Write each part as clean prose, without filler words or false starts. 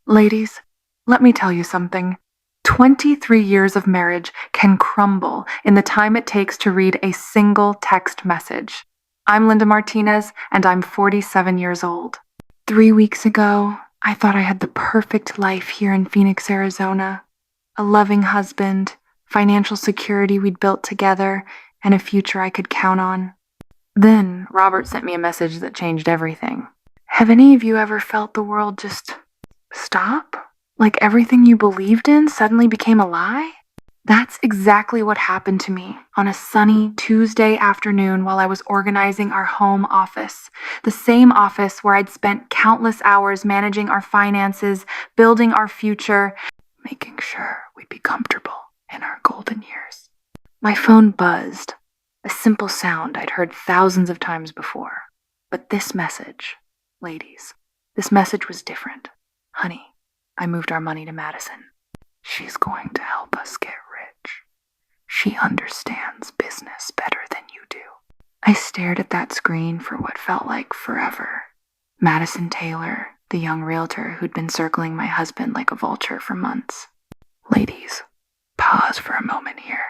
Ladies, let me tell you something. 23 years of marriage can crumble in the time it takes to read a single text message. I'm Linda Martinez, and I'm 47 years old. 3 weeks ago, I thought I had the perfect life here in Phoenix, Arizona. A loving husband, financial security we'd built together, and a future I could count on. Then, Robert sent me a message that changed everything. Have any of you ever felt the world just stop? Like everything you believed in suddenly became a lie? That's exactly what happened to me on a sunny Tuesday afternoon while I was organizing our home office, the same office where I'd spent countless hours managing our finances, building our future, making sure we'd be comfortable in our golden years. My phone buzzed, a simple sound I'd heard thousands of times before. But this message, ladies, this message was different. Honey, I moved our money to Madison. She's going to help us get rich. She understands business better than you do. I stared at that screen for what felt like forever. Madison Taylor, the young realtor who'd been circling my husband like a vulture for months. Ladies, pause for a moment here.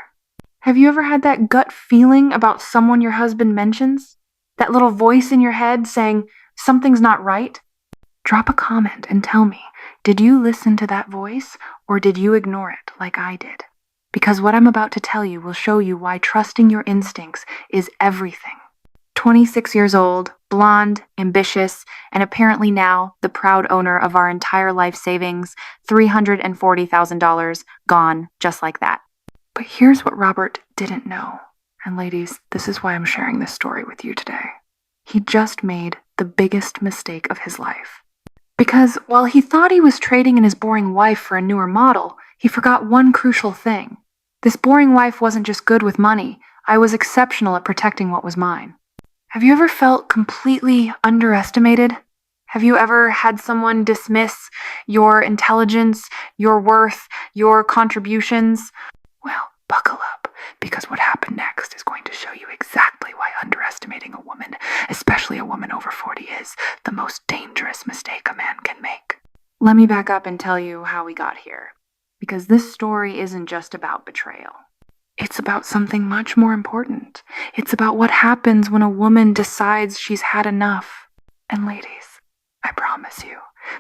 Have you ever had that gut feeling about someone your husband mentions? That little voice in your head saying, something's not right? Drop a comment and tell me, did you listen to that voice or did you ignore it like I did? Because what I'm about to tell you will show you why trusting your instincts is everything. 26 years old, blonde, ambitious, and apparently now the proud owner of our entire life savings, $340,000 gone just like that. But here's what Robert didn't know. And ladies, this is why I'm sharing this story with you today. He just made the biggest mistake of his life. Because while he thought he was trading in his boring wife for a newer model, he forgot one crucial thing. This boring wife wasn't just good with money. I was exceptional at protecting what was mine. Have you ever felt completely underestimated? Have you ever had someone dismiss your intelligence, your worth, your contributions? Well, buckle up, because what happened next is going to show you exactly why underestimating a woman, especially a woman over 40, is the most dangerous mistake a man can make. Let me back up and tell you how we got here, because this story isn't just about betrayal. It's about something much more important. It's about what happens when a woman decides she's had enough. And ladies, I promise you,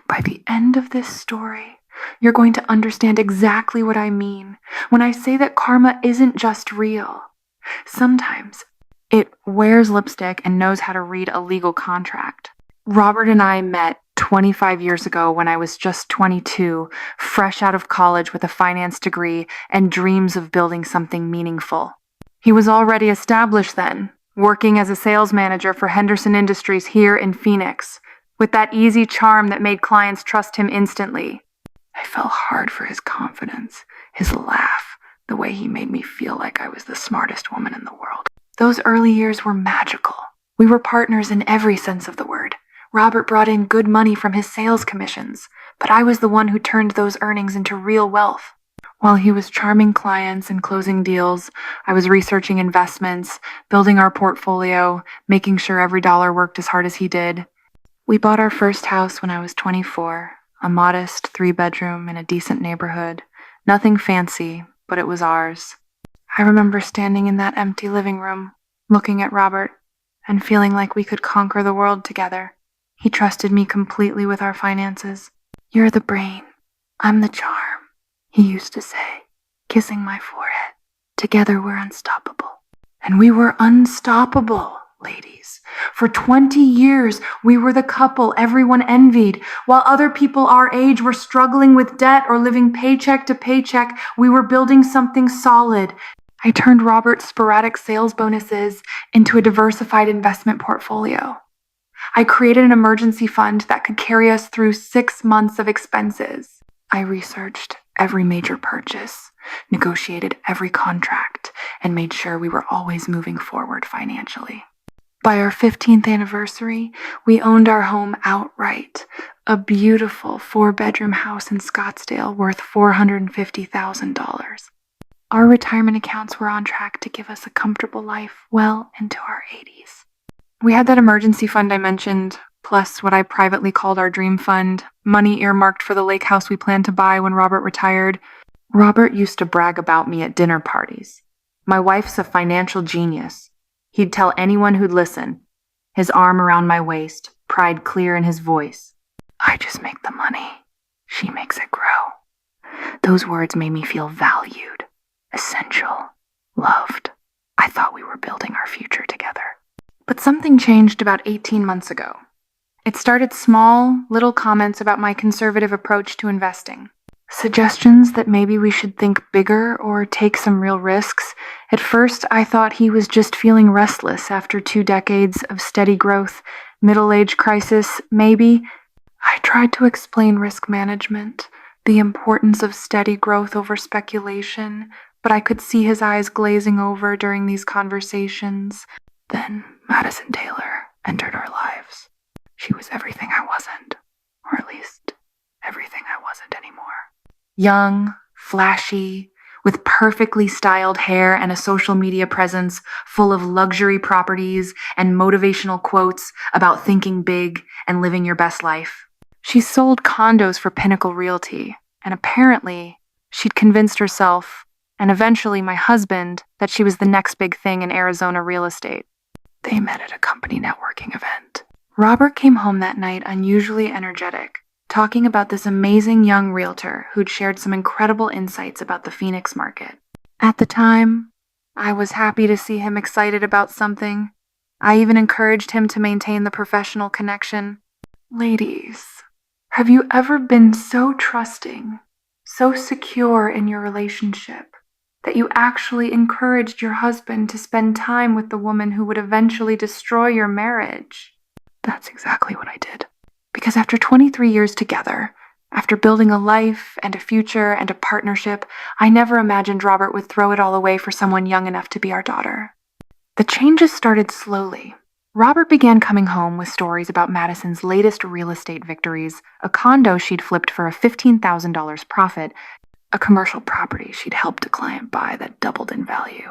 by the end of this story, you're going to understand exactly what I mean when I say that karma isn't just real. Sometimes it wears lipstick and knows how to read a legal contract. Robert and I met 25 years ago when I was just 22, fresh out of college with a finance degree and dreams of building something meaningful. He was already established then, working as a sales manager for Henderson Industries here in Phoenix, with that easy charm that made clients trust him instantly. I fell hard for his confidence, his laugh, the way he made me feel like I was the smartest woman in the world. Those early years were magical. We were partners in every sense of the word. Robert brought in good money from his sales commissions, but I was the one who turned those earnings into real wealth. While he was charming clients and closing deals, I was researching investments, building our portfolio, making sure every dollar worked as hard as he did. We bought our first house when I was 24, a modest 3-bedroom in a decent neighborhood. Nothing fancy, but it was ours. I remember standing in that empty living room, looking at Robert, and feeling like we could conquer the world together. He trusted me completely with our finances. You're the brain, I'm the charm, he used to say, kissing my forehead. Together we're unstoppable. And we were unstoppable, ladies. For 20 years, we were the couple everyone envied. While other people our age were struggling with debt or living paycheck to paycheck, we were building something solid. I turned Robert's sporadic sales bonuses into a diversified investment portfolio. I created an emergency fund that could carry us through 6 months of expenses. I researched every major purchase, negotiated every contract, and made sure we were always moving forward financially. By our 15th anniversary, we owned our home outright, a beautiful 4-bedroom house in Scottsdale worth $450,000. Our retirement accounts were on track to give us a comfortable life well into our 80s. We had that emergency fund I mentioned, plus what I privately called our dream fund, money earmarked for the lake house we planned to buy when Robert retired. Robert used to brag about me at dinner parties. My wife's a financial genius. He'd tell anyone who'd listen, his arm around my waist, pride clear in his voice. I just make the money. She makes it grow. Those words made me feel valued, essential, loved. I thought we were building our future together. But something changed about 18 months ago. It started small, little comments about my conservative approach to investing. Suggestions that maybe we should think bigger or take some real risks. At first, I thought he was just feeling restless after 2 decades of steady growth, middle-age crisis, maybe. I tried to explain risk management, the importance of steady growth over speculation, but I could see his eyes glazing over during these conversations. Then Madison Taylor entered our lives. She was everything I wasn't, or at least everything I wasn't anymore. Young, flashy, with perfectly styled hair and a social media presence full of luxury properties and motivational quotes about thinking big and living your best life. She sold condos for Pinnacle Realty, and apparently she'd convinced herself, and eventually my husband, that she was the next big thing in Arizona real estate. They met at a company networking event. Robert came home that night unusually energetic, talking about this amazing young realtor who'd shared some incredible insights about the Phoenix market. At the time, I was happy to see him excited about something. I even encouraged him to maintain the professional connection. Ladies, have you ever been so trusting, so secure in your relationship, that you actually encouraged your husband to spend time with the woman who would eventually destroy your marriage? That's exactly what I did. Because after 23 years together, after building a life and a future and a partnership, I never imagined Robert would throw it all away for someone young enough to be our daughter. The changes started slowly. Robert began coming home with stories about Madison's latest real estate victories, a condo she'd flipped for a $15,000 profit, a commercial property she'd helped a client buy that doubled in value.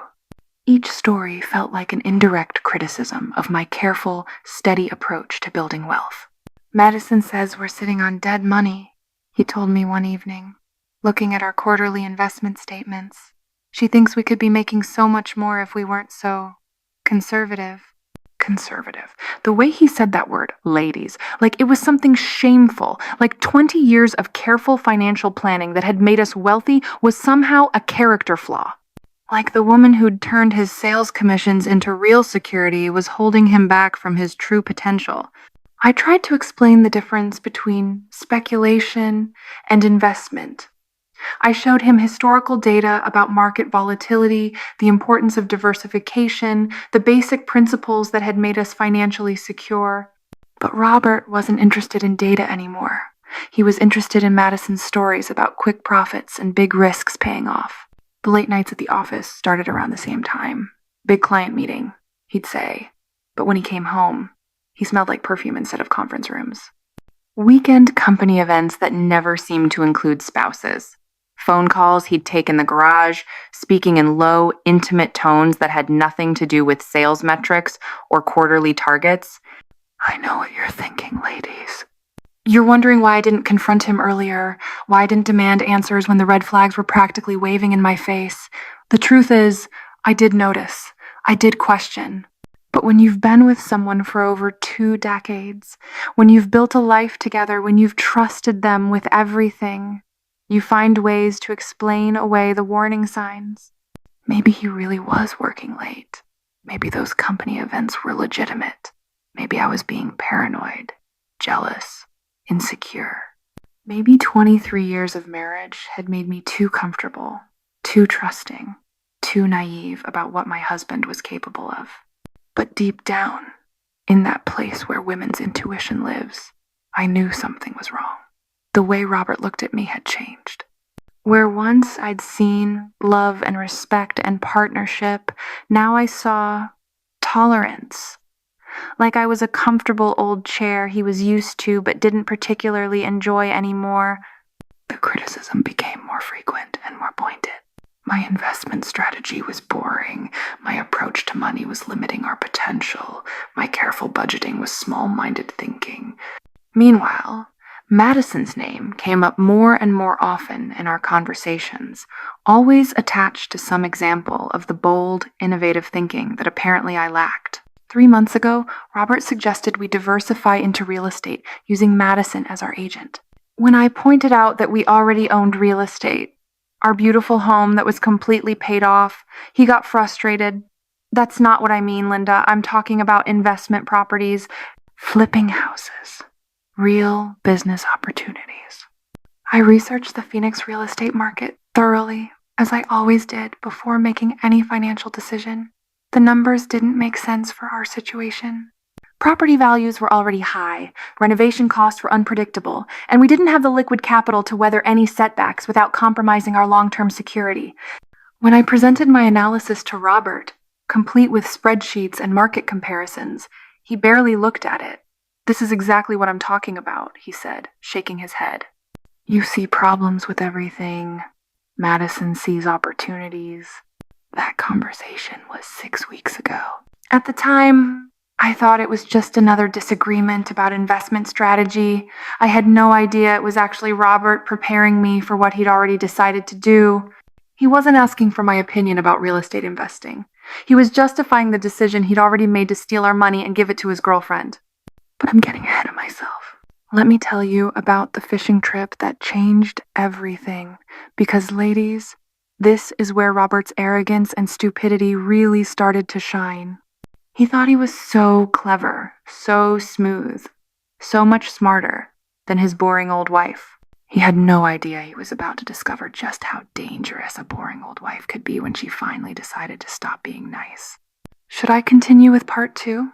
Each story felt like an indirect criticism of my careful, steady approach to building wealth. Madison says we're sitting on dead money, he told me one evening, looking at our quarterly investment statements. She thinks we could be making so much more if we weren't so conservative. Conservative. The way he said that word, ladies, like it was something shameful, like 20 years of careful financial planning that had made us wealthy was somehow a character flaw. Like the woman who'd turned his sales commissions into real security was holding him back from his true potential. I tried to explain the difference between speculation and investment. I showed him historical data about market volatility, the importance of diversification, the basic principles that had made us financially secure. But Robert wasn't interested in data anymore. He was interested in Madison's stories about quick profits and big risks paying off. The late nights at the office started around the same time. Big client meeting, he'd say. But when he came home, he smelled like perfume instead of conference rooms. Weekend company events that never seemed to include spouses. Phone calls he'd take in the garage, speaking in low, intimate tones that had nothing to do with sales metrics or quarterly targets. I know what you're thinking, ladies. You're wondering why I didn't confront him earlier, why I didn't demand answers when the red flags were practically waving in my face. The truth is, I did notice. I did question. But when you've been with someone for over 2 decades, when you've built a life together, when you've trusted them with everything, you find ways to explain away the warning signs. Maybe he really was working late. Maybe those company events were legitimate. Maybe I was being paranoid, jealous, insecure. Maybe 23 years of marriage had made me too comfortable, too trusting, too naive about what my husband was capable of. But deep down, in that place where women's intuition lives, I knew something was wrong. The way Robert looked at me had changed. Where once I'd seen love and respect and partnership, now I saw tolerance. Like I was a comfortable old chair he was used to but didn't particularly enjoy anymore. The criticism became more frequent and more pointed. My investment strategy was boring. My approach to money was limiting our potential. My careful budgeting was small-minded thinking. Meanwhile, Madison's name came up more and more often in our conversations, always attached to some example of the bold, innovative thinking that apparently I lacked. 3 months ago, Robert suggested we diversify into real estate using Madison as our agent. When I pointed out that we already owned real estate, our beautiful home that was completely paid off, he got frustrated. That's not what I mean, Linda. I'm talking about investment properties, flipping houses, real business opportunities. I researched the Phoenix real estate market thoroughly, as I always did before making any financial decision. The numbers didn't make sense for our situation. Property values were already high, renovation costs were unpredictable, and we didn't have the liquid capital to weather any setbacks without compromising our long-term security. When I presented my analysis to Robert, complete with spreadsheets and market comparisons, he barely looked at it. "This is exactly what I'm talking about," he said, shaking his head. "You see problems with everything. Madison sees opportunities." That conversation was 6 weeks ago. At the time, I thought it was just another disagreement about investment strategy. I had no idea it was actually Robert preparing me for what he'd already decided to do. He wasn't asking for my opinion about real estate investing. He was justifying the decision he'd already made to steal our money and give it to his girlfriend. But I'm getting ahead of myself. Let me tell you about the fishing trip that changed everything. Because, ladies, this is where Robert's arrogance and stupidity really started to shine. He thought he was so clever, so smooth, so much smarter than his boring old wife. He had no idea he was about to discover just how dangerous a boring old wife could be when she finally decided to stop being nice. Should I continue with part 2?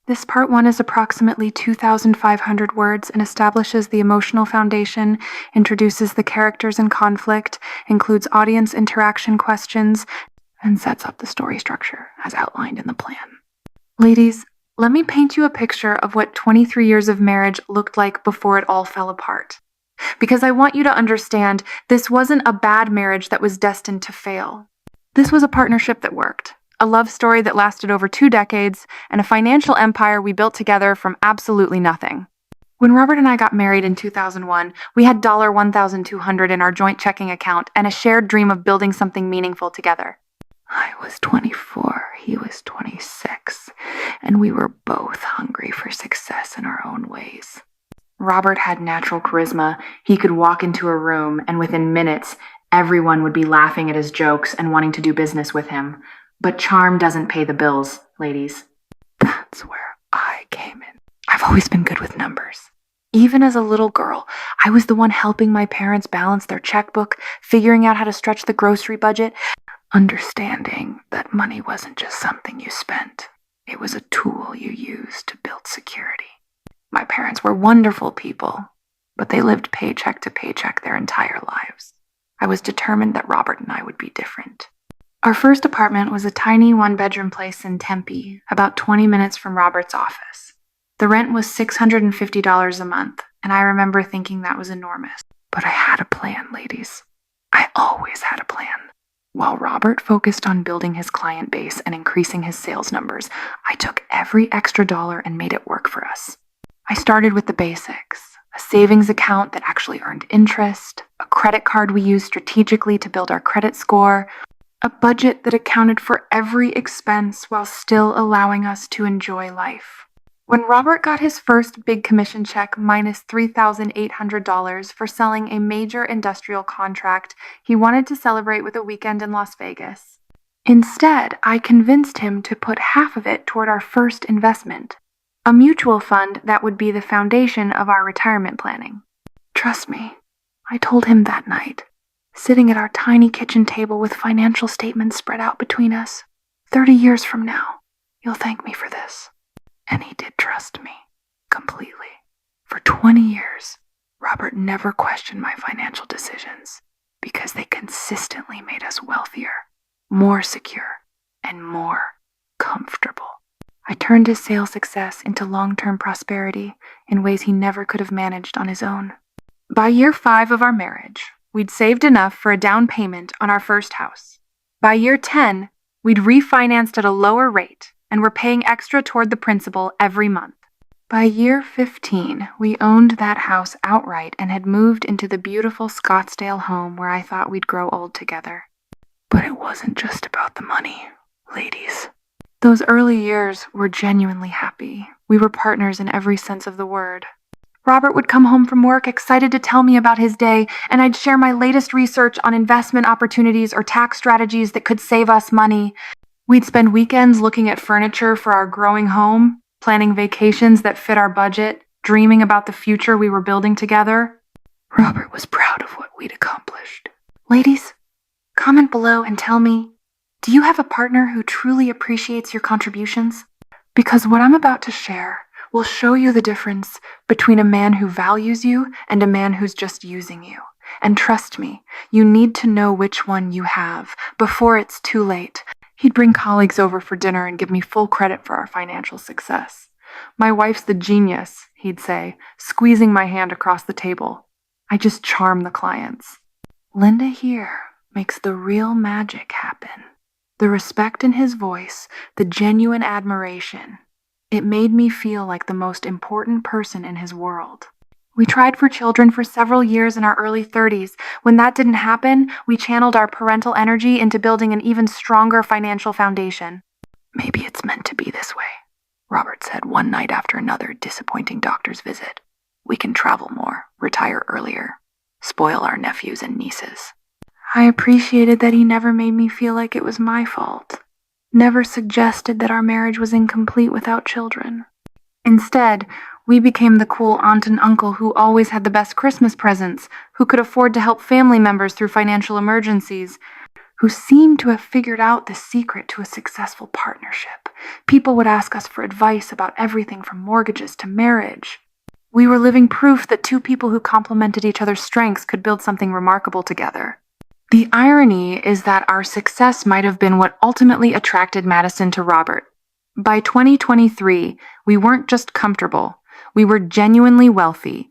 This part 1 is approximately 2,500 words and establishes the emotional foundation, introduces the characters in conflict, includes audience interaction questions, and sets up the story structure as outlined in the plan. Ladies, let me paint you a picture of what 23 years of marriage looked like before it all fell apart. Because I want you to understand, this wasn't a bad marriage that was destined to fail. This was a partnership that worked, a love story that lasted over 2 decades, and a financial empire we built together from absolutely nothing. When Robert and I got married in 2001, we had $1,200 in our joint checking account and a shared dream of building something meaningful together. I was 24, he was 26, and we were both hungry for success in our own ways. Robert had natural charisma. He could walk into a room, and within minutes, everyone would be laughing at his jokes and wanting to do business with him. But charm doesn't pay the bills, ladies. That's where I came in. I've always been good with numbers. Even as a little girl, I was the one helping my parents balance their checkbook, figuring out how to stretch the grocery budget, understanding that money wasn't just something you spent. It was a tool you used to build security. My parents were wonderful people, but they lived paycheck to paycheck their entire lives. I was determined that Robert and I would be different. Our first apartment was a tiny one-bedroom place in Tempe, about 20 minutes from Robert's office. The rent was $650 a month, and I remember thinking that was enormous. But I had a plan, ladies. I always had a plan. While Robert focused on building his client base and increasing his sales numbers, I took every extra dollar and made it work for us. I started with the basics: a savings account that actually earned interest, a credit card we used strategically to build our credit score, a budget that accounted for every expense while still allowing us to enjoy life. When Robert got his first big commission check minus $3,800 for selling a major industrial contract, he wanted to celebrate with a weekend in Las Vegas. Instead, I convinced him to put half of it toward our first investment, a mutual fund that would be the foundation of our retirement planning. Trust me, I told him that night, sitting at our tiny kitchen table with financial statements spread out between us. 30 years from now, you'll thank me for this. And he did trust me, completely. For 20 years, Robert never questioned my financial decisions because they consistently made us wealthier, more secure, and more comfortable. I turned his sales success into long-term prosperity in ways he never could have managed on his own. By year 5 of our marriage, we'd saved enough for a down payment on our first house. By year 10, we'd refinanced at a lower rate and were paying extra toward the principal every month. By year 15, we owned that house outright and had moved into the beautiful Scottsdale home where I thought we'd grow old together. But it wasn't just about the money, ladies. Those early years were genuinely happy. We were partners in every sense of the word. Robert would come home from work excited to tell me about his day, and I'd share my latest research on investment opportunities or tax strategies that could save us money. We'd spend weekends looking at furniture for our growing home, planning vacations that fit our budget, dreaming about the future we were building together. Robert was proud of what we'd accomplished. Ladies, comment below and tell me, do you have a partner who truly appreciates your contributions? Because what I'm about to share will show you the difference between a man who values you and a man who's just using you. And trust me, you need to know which one you have before it's too late. He'd bring colleagues over for dinner and give me full credit for our financial success. My wife's the genius, he'd say, squeezing my hand across the table. I just charm the clients. Linda here makes the real magic happen. The respect in his voice, the genuine admiration. It made me feel like the most important person in his world. We tried for children for several years in our early 30s. When that didn't happen, we channeled our parental energy into building an even stronger financial foundation. Maybe it's meant to be this way, Robert said one night after another disappointing doctor's visit. We can travel more, retire earlier, spoil our nephews and nieces. I appreciated that he never made me feel like it was my fault. Never suggested that our marriage was incomplete without children. Instead, we became the cool aunt and uncle who always had the best Christmas presents, who could afford to help family members through financial emergencies, who seemed to have figured out the secret to a successful partnership. People would ask us for advice about everything from mortgages to marriage. We were living proof that two people who complemented each other's strengths could build something remarkable together. The irony is that our success might have been what ultimately attracted Madison to Robert. By 2023, we weren't just comfortable, we were genuinely wealthy.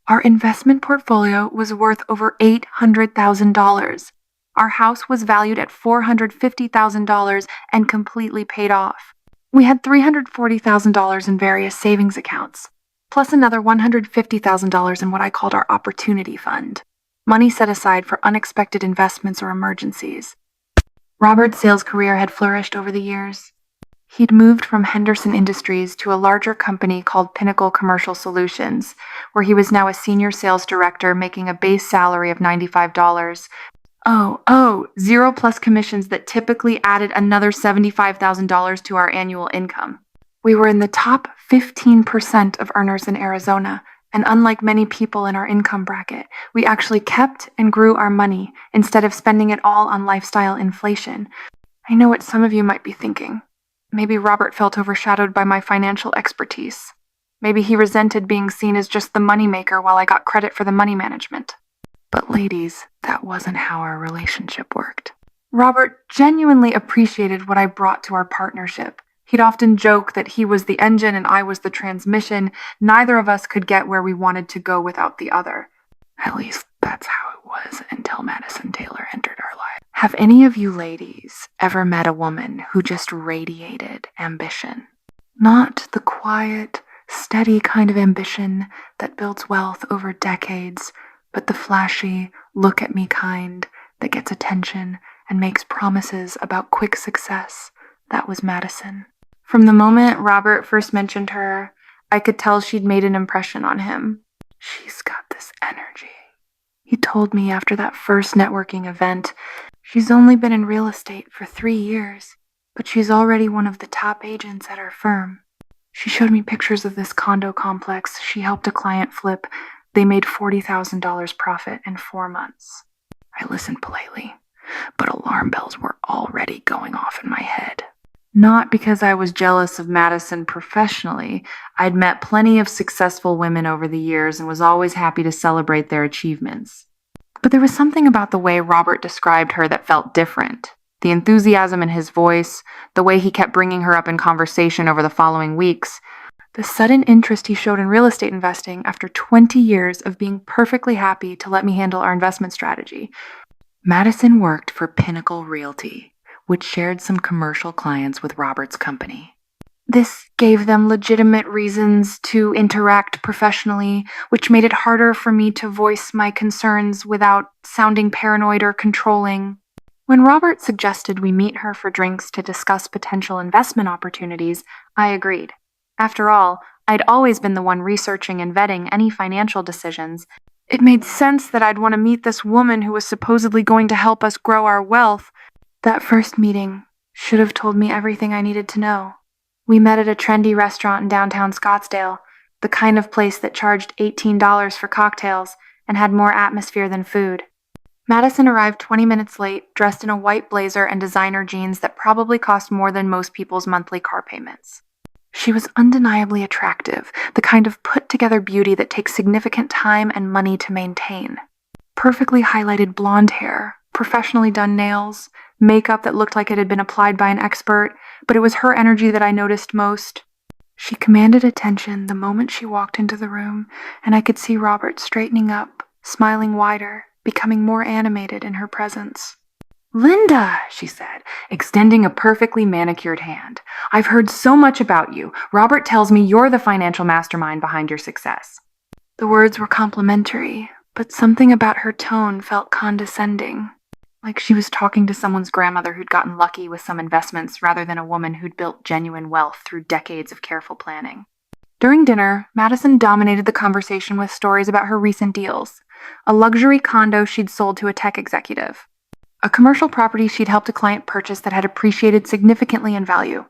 Our investment portfolio was worth over $800,000. Our house was valued at $450,000 and completely paid off. We had $340,000 in various savings accounts, plus another $150,000 in what I called our opportunity fund. Money set aside for unexpected investments or emergencies. Robert's sales career had flourished over the years. He'd moved from Henderson Industries to a larger company called Pinnacle Commercial Solutions, where he was now a senior sales director making a base salary of $95. Zero plus commissions that typically added another $75,000 to our annual income. We were in the top 15% of earners in Arizona. And unlike many people in our income bracket, we actually kept and grew our money instead of spending it all on lifestyle inflation. I know what some of you might be thinking. Maybe Robert felt overshadowed by my financial expertise. Maybe he resented being seen as just the moneymaker while I got credit for the money management. But ladies, that wasn't how our relationship worked. Robert genuinely appreciated what I brought to our partnership. He'd often joke that he was the engine and I was the transmission. Neither of us could get where we wanted to go without the other. At least that's how it was until Madison Taylor entered our life. Have any of you ladies ever met a woman who just radiated ambition? Not the quiet, steady kind of ambition that builds wealth over decades, but the flashy, look-at-me kind that gets attention and makes promises about quick success. That was Madison. From the moment Robert first mentioned her, I could tell she'd made an impression on him. She's got this energy. He told me after that first networking event, she's only been in real estate for 3 years, but she's already one of the top agents at our firm. She showed me pictures of this condo complex she helped a client flip. They made $40,000 profit in 4 months. I listened politely, but alarm bells were already going off in my head. Not because I was jealous of Madison professionally. I'd met plenty of successful women over the years and was always happy to celebrate their achievements. But there was something about the way Robert described her that felt different. The enthusiasm in his voice, the way he kept bringing her up in conversation over the following weeks, the sudden interest he showed in real estate investing after 20 years of being perfectly happy to let me handle our investment strategy. Madison worked for Pinnacle Realty, which shared some commercial clients with Robert's company. This gave them legitimate reasons to interact professionally, which made it harder for me to voice my concerns without sounding paranoid or controlling. When Robert suggested we meet her for drinks to discuss potential investment opportunities, I agreed. After all, I'd always been the one researching and vetting any financial decisions. It made sense that I'd want to meet this woman who was supposedly going to help us grow our wealth. That first meeting should have told me everything I needed to know. We met at a trendy restaurant in downtown Scottsdale, the kind of place that charged $18 for cocktails and had more atmosphere than food. Madison arrived 20 minutes late, dressed in a white blazer and designer jeans that probably cost more than most people's monthly car payments. She was undeniably attractive, the kind of put-together beauty that takes significant time and money to maintain. Perfectly highlighted blonde hair, professionally done nails, makeup that looked like it had been applied by an expert, but it was her energy that I noticed most. She commanded attention the moment she walked into the room, and I could see Robert straightening up, smiling wider, becoming more animated in her presence. "Linda," she said, extending a perfectly manicured hand. "I've heard so much about you. Robert tells me you're the financial mastermind behind your success." The words were complimentary, but something about her tone felt condescending, like she was talking to someone's grandmother who'd gotten lucky with some investments rather than a woman who'd built genuine wealth through decades of careful planning. During dinner, Madison dominated the conversation with stories about her recent deals: a luxury condo she'd sold to a tech executive, a commercial property she'd helped a client purchase that had appreciated significantly in value,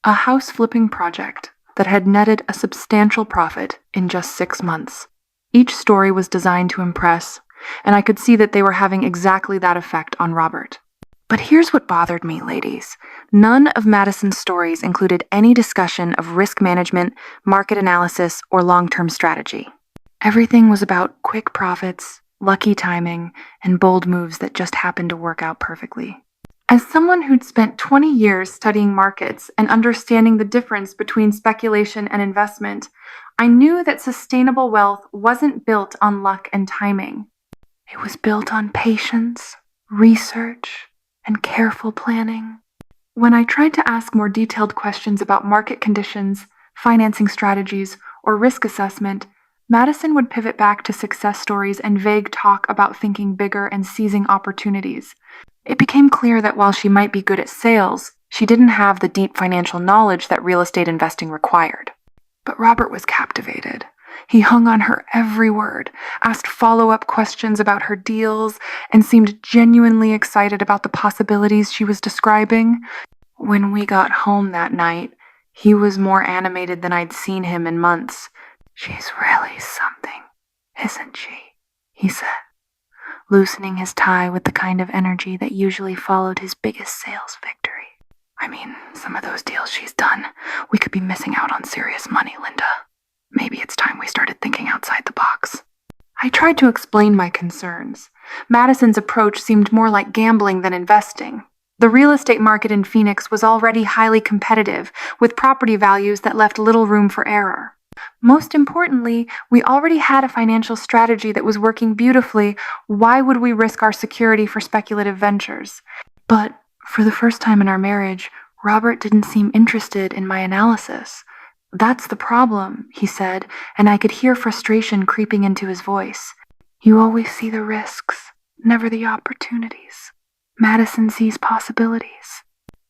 a house flipping project that had netted a substantial profit in just 6 months. Each story was designed to impress, and I could see that they were having exactly that effect on Robert. But here's what bothered me, ladies. None of Madison's stories included any discussion of risk management, market analysis, or long-term strategy. Everything was about quick profits, lucky timing, and bold moves that just happened to work out perfectly. As someone who'd spent 20 years studying markets and understanding the difference between speculation and investment, I knew that sustainable wealth wasn't built on luck and timing. It was built on patience, research, and careful planning. When I tried to ask more detailed questions about market conditions, financing strategies, or risk assessment, Madison would pivot back to success stories and vague talk about thinking bigger and seizing opportunities. It became clear that while she might be good at sales, she didn't have the deep financial knowledge that real estate investing required. But Robert was captivated. He hung on her every word, asked follow-up questions about her deals, and seemed genuinely excited about the possibilities she was describing. When we got home that night, he was more animated than I'd seen him in months. "She's really something, isn't she?" he said, loosening his tie with the kind of energy that usually followed his biggest sales victory. "I mean, some of those deals she's done, we could be missing out on serious money, Linda. Maybe it's time we started thinking outside the box." I tried to explain my concerns. Madison's approach seemed more like gambling than investing. The real estate market in Phoenix was already highly competitive, with property values that left little room for error. Most importantly, we already had a financial strategy that was working beautifully. Why would we risk our security for speculative ventures? But for the first time in our marriage, Robert didn't seem interested in my analysis. "That's the problem," he said, and I could hear frustration creeping into his voice. "You always see the risks, never the opportunities. Madison sees possibilities."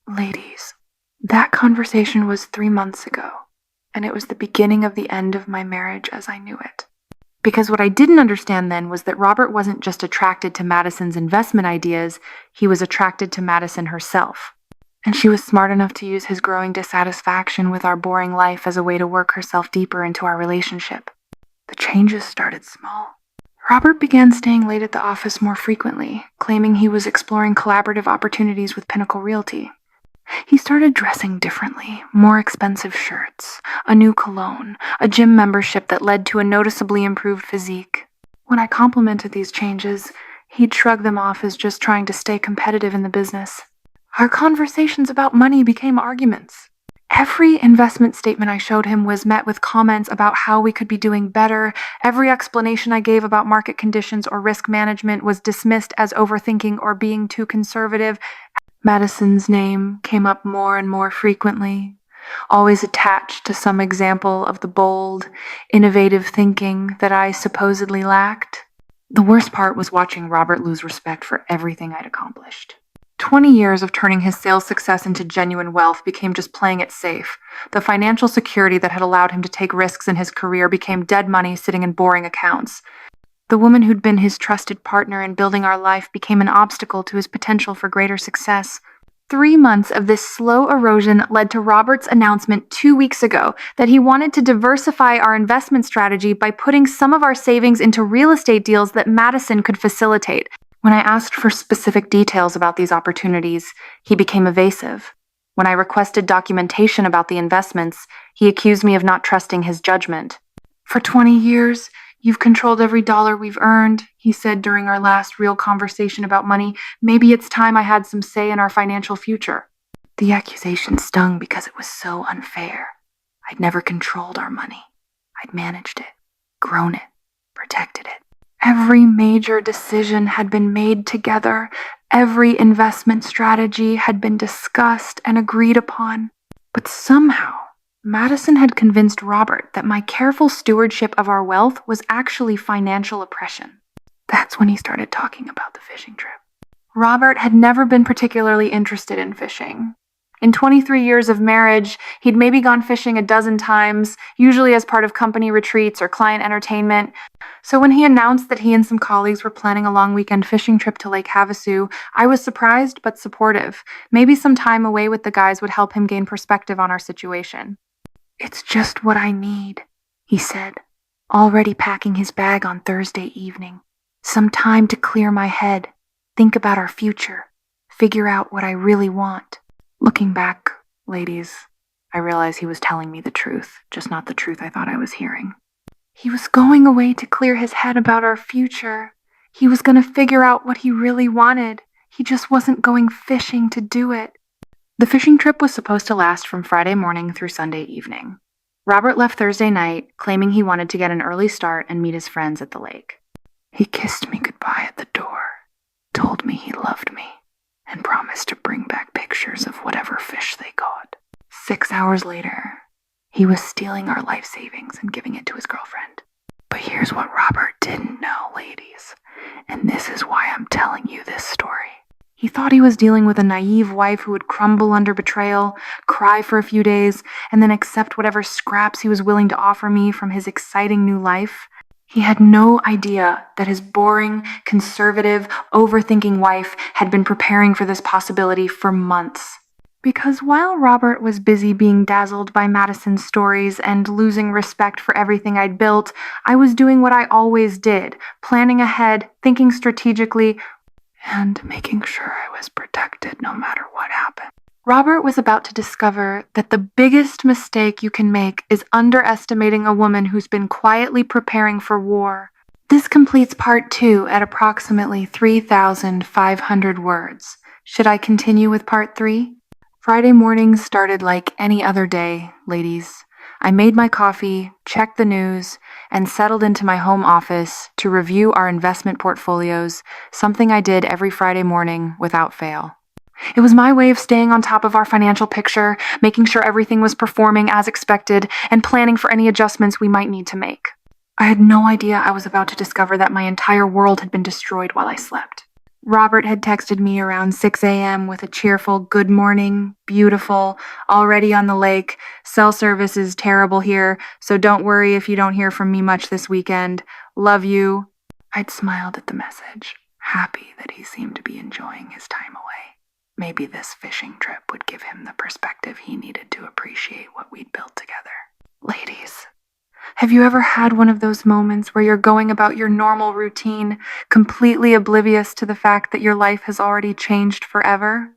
Ladies, that conversation was 3 months ago, and it was the beginning of the end of my marriage as I knew it. Because what I didn't understand then was that Robert wasn't just attracted to Madison's investment ideas, he was attracted to Madison herself. And she was smart enough to use his growing dissatisfaction with our boring life as a way to work herself deeper into our relationship. The changes started small. Robert began staying late at the office more frequently, claiming he was exploring collaborative opportunities with Pinnacle Realty. He started dressing differently, more expensive shirts, a new cologne, a gym membership that led to a noticeably improved physique. When I complimented these changes, he'd shrug them off as just trying to stay competitive in the business. Our conversations about money became arguments. Every investment statement I showed him was met with comments about how we could be doing better. Every explanation I gave about market conditions or risk management was dismissed as overthinking or being too conservative. Madison's name came up more and more frequently, always attached to some example of the bold, innovative thinking that I supposedly lacked. The worst part was watching Robert lose respect for everything I'd accomplished. 20 years of turning his sales success into genuine wealth became just playing it safe. The financial security that had allowed him to take risks in his career became dead money sitting in boring accounts. The woman who'd been his trusted partner in building our life became an obstacle to his potential for greater success. 3 months of this slow erosion led to Robert's announcement 2 weeks ago that he wanted to diversify our investment strategy by putting some of our savings into real estate deals that Madison could facilitate. When I asked for specific details about these opportunities, he became evasive. When I requested documentation about the investments, he accused me of not trusting his judgment. "For 20 years, you've controlled every dollar we've earned," he said during our last real conversation about money. "Maybe it's time I had some say in our financial future." The accusation stung because it was so unfair. I'd never controlled our money. I'd managed it, grown it, protected it. Every major decision had been made together. Every investment strategy had been discussed and agreed upon. But somehow, Madison had convinced Robert that my careful stewardship of our wealth was actually financial oppression. That's when he started talking about the fishing trip. Robert had never been particularly interested in fishing. In 23 years of marriage, he'd maybe gone fishing a dozen times, usually as part of company retreats or client entertainment. So when he announced that he and some colleagues were planning a long weekend fishing trip to Lake Havasu, I was surprised but supportive. Maybe some time away with the guys would help him gain perspective on our situation. "It's just what I need," he said, already packing his bag on Thursday evening. "Some time to clear my head, think about our future, figure out what I really want." Looking back, ladies, I realized he was telling me the truth, just not the truth I thought I was hearing. He was going away to clear his head about our future. He was going to figure out what he really wanted. He just wasn't going fishing to do it. The fishing trip was supposed to last from Friday morning through Sunday evening. Robert left Thursday night, claiming he wanted to get an early start and meet his friends at the lake. He kissed me goodbye at the door, told me he loved me, and promised to bring back pictures of whatever fish they caught. 6 hours later, he was stealing our life savings and giving it to his girlfriend. But here's what Robert didn't know, ladies, and this is why I'm telling you this story. He thought he was dealing with a naive wife who would crumble under betrayal, cry for a few days, and then accept whatever scraps he was willing to offer me from his exciting new life. He had no idea that his boring, conservative, overthinking wife had been preparing for this possibility for months. Because while Robert was busy being dazzled by Madison's stories and losing respect for everything I'd built, I was doing what I always did, planning ahead, thinking strategically, and making sure I was protected no matter what happened. Robert was about to discover that the biggest mistake you can make is underestimating a woman who's been quietly preparing for war. This completes part 2 at approximately 3,500 words. Should I continue with part 3? Friday morning started like any other day, ladies. I made my coffee, checked the news, and settled into my home office to review our investment portfolios, something I did every Friday morning without fail. It was my way of staying on top of our financial picture, making sure everything was performing as expected, and planning for any adjustments we might need to make. I had no idea I was about to discover that my entire world had been destroyed while I slept. Robert had texted me around 6 a.m. with a cheerful, "Good morning, beautiful, already on the lake. Cell service is terrible here, so don't worry if you don't hear from me much this weekend. Love you." I'd smiled at the message, happy that he seemed to be enjoying his time away. Maybe this fishing trip would give him the perspective he needed to appreciate what we'd built together. Ladies, have you ever had one of those moments where you're going about your normal routine, completely oblivious to the fact that your life has already changed forever?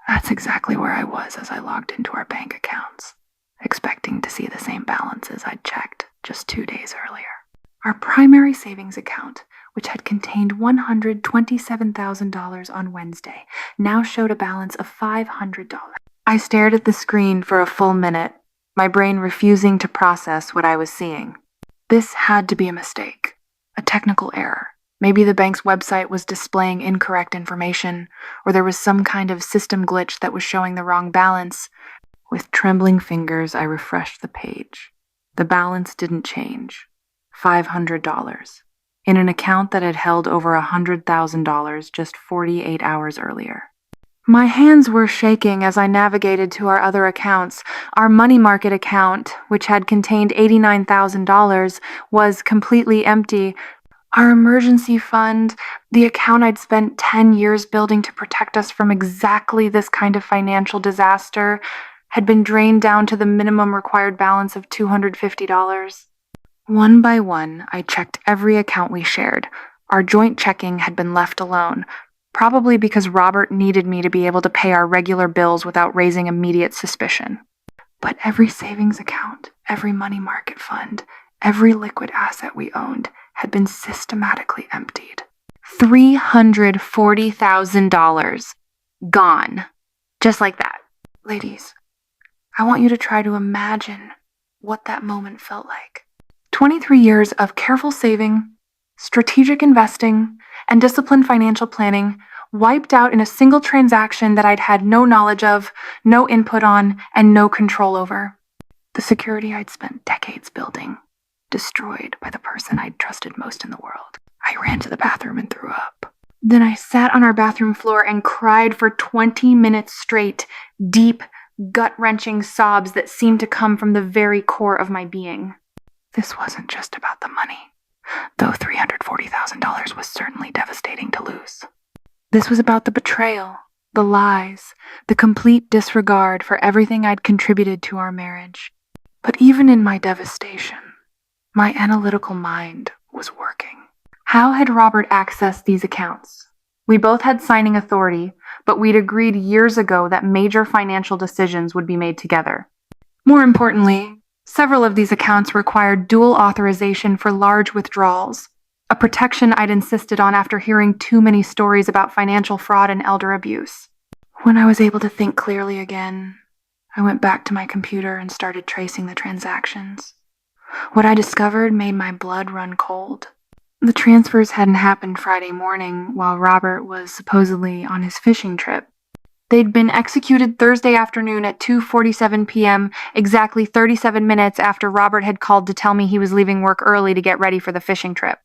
That's exactly where I was as I logged into our bank accounts, expecting to see the same balances I'd checked just 2 days earlier. Our primary savings account, which had contained $127,000 on Wednesday, now showed a balance of $500. I stared at the screen for a full minute, my brain refusing to process what I was seeing. This had to be a mistake, a technical error. Maybe the bank's website was displaying incorrect information, or there was some kind of system glitch that was showing the wrong balance. With trembling fingers, I refreshed the page. The balance didn't change. $500. In an account that had held over $100,000 just 48 hours earlier. My hands were shaking as I navigated to our other accounts. Our money market account, which had contained $89,000, was completely empty. Our emergency fund, the account I'd spent 10 years building to protect us from exactly this kind of financial disaster, had been drained down to the minimum required balance of $250. One by one, I checked every account we shared. Our joint checking had been left alone, probably because Robert needed me to be able to pay our regular bills without raising immediate suspicion. But every savings account, every money market fund, every liquid asset we owned had been systematically emptied. $340,000 gone. Just like that. Ladies, I want you to try to imagine what that moment felt like. 23 years of careful saving, strategic investing, and disciplined financial planning wiped out in a single transaction that I'd had no knowledge of, no input on, and no control over. The security I'd spent decades building, destroyed by the person I'd trusted most in the world. I ran to the bathroom and threw up. Then I sat on our bathroom floor and cried for 20 minutes straight, deep, gut-wrenching sobs that seemed to come from the very core of my being. This wasn't just about the money, though $340,000 was certainly devastating to lose. This was about the betrayal, the lies, the complete disregard for everything I'd contributed to our marriage. But even in my devastation, my analytical mind was working. How had Robert accessed these accounts? We both had signing authority, but we'd agreed years ago that major financial decisions would be made together. More importantly, several of these accounts required dual authorization for large withdrawals, a protection I'd insisted on after hearing too many stories about financial fraud and elder abuse. When I was able to think clearly again, I went back to my computer and started tracing the transactions. What I discovered made my blood run cold. The transfers hadn't happened Friday morning while Robert was supposedly on his fishing trip. They'd been executed Thursday afternoon at 2:47 p.m., exactly 37 minutes after Robert had called to tell me he was leaving work early to get ready for the fishing trip.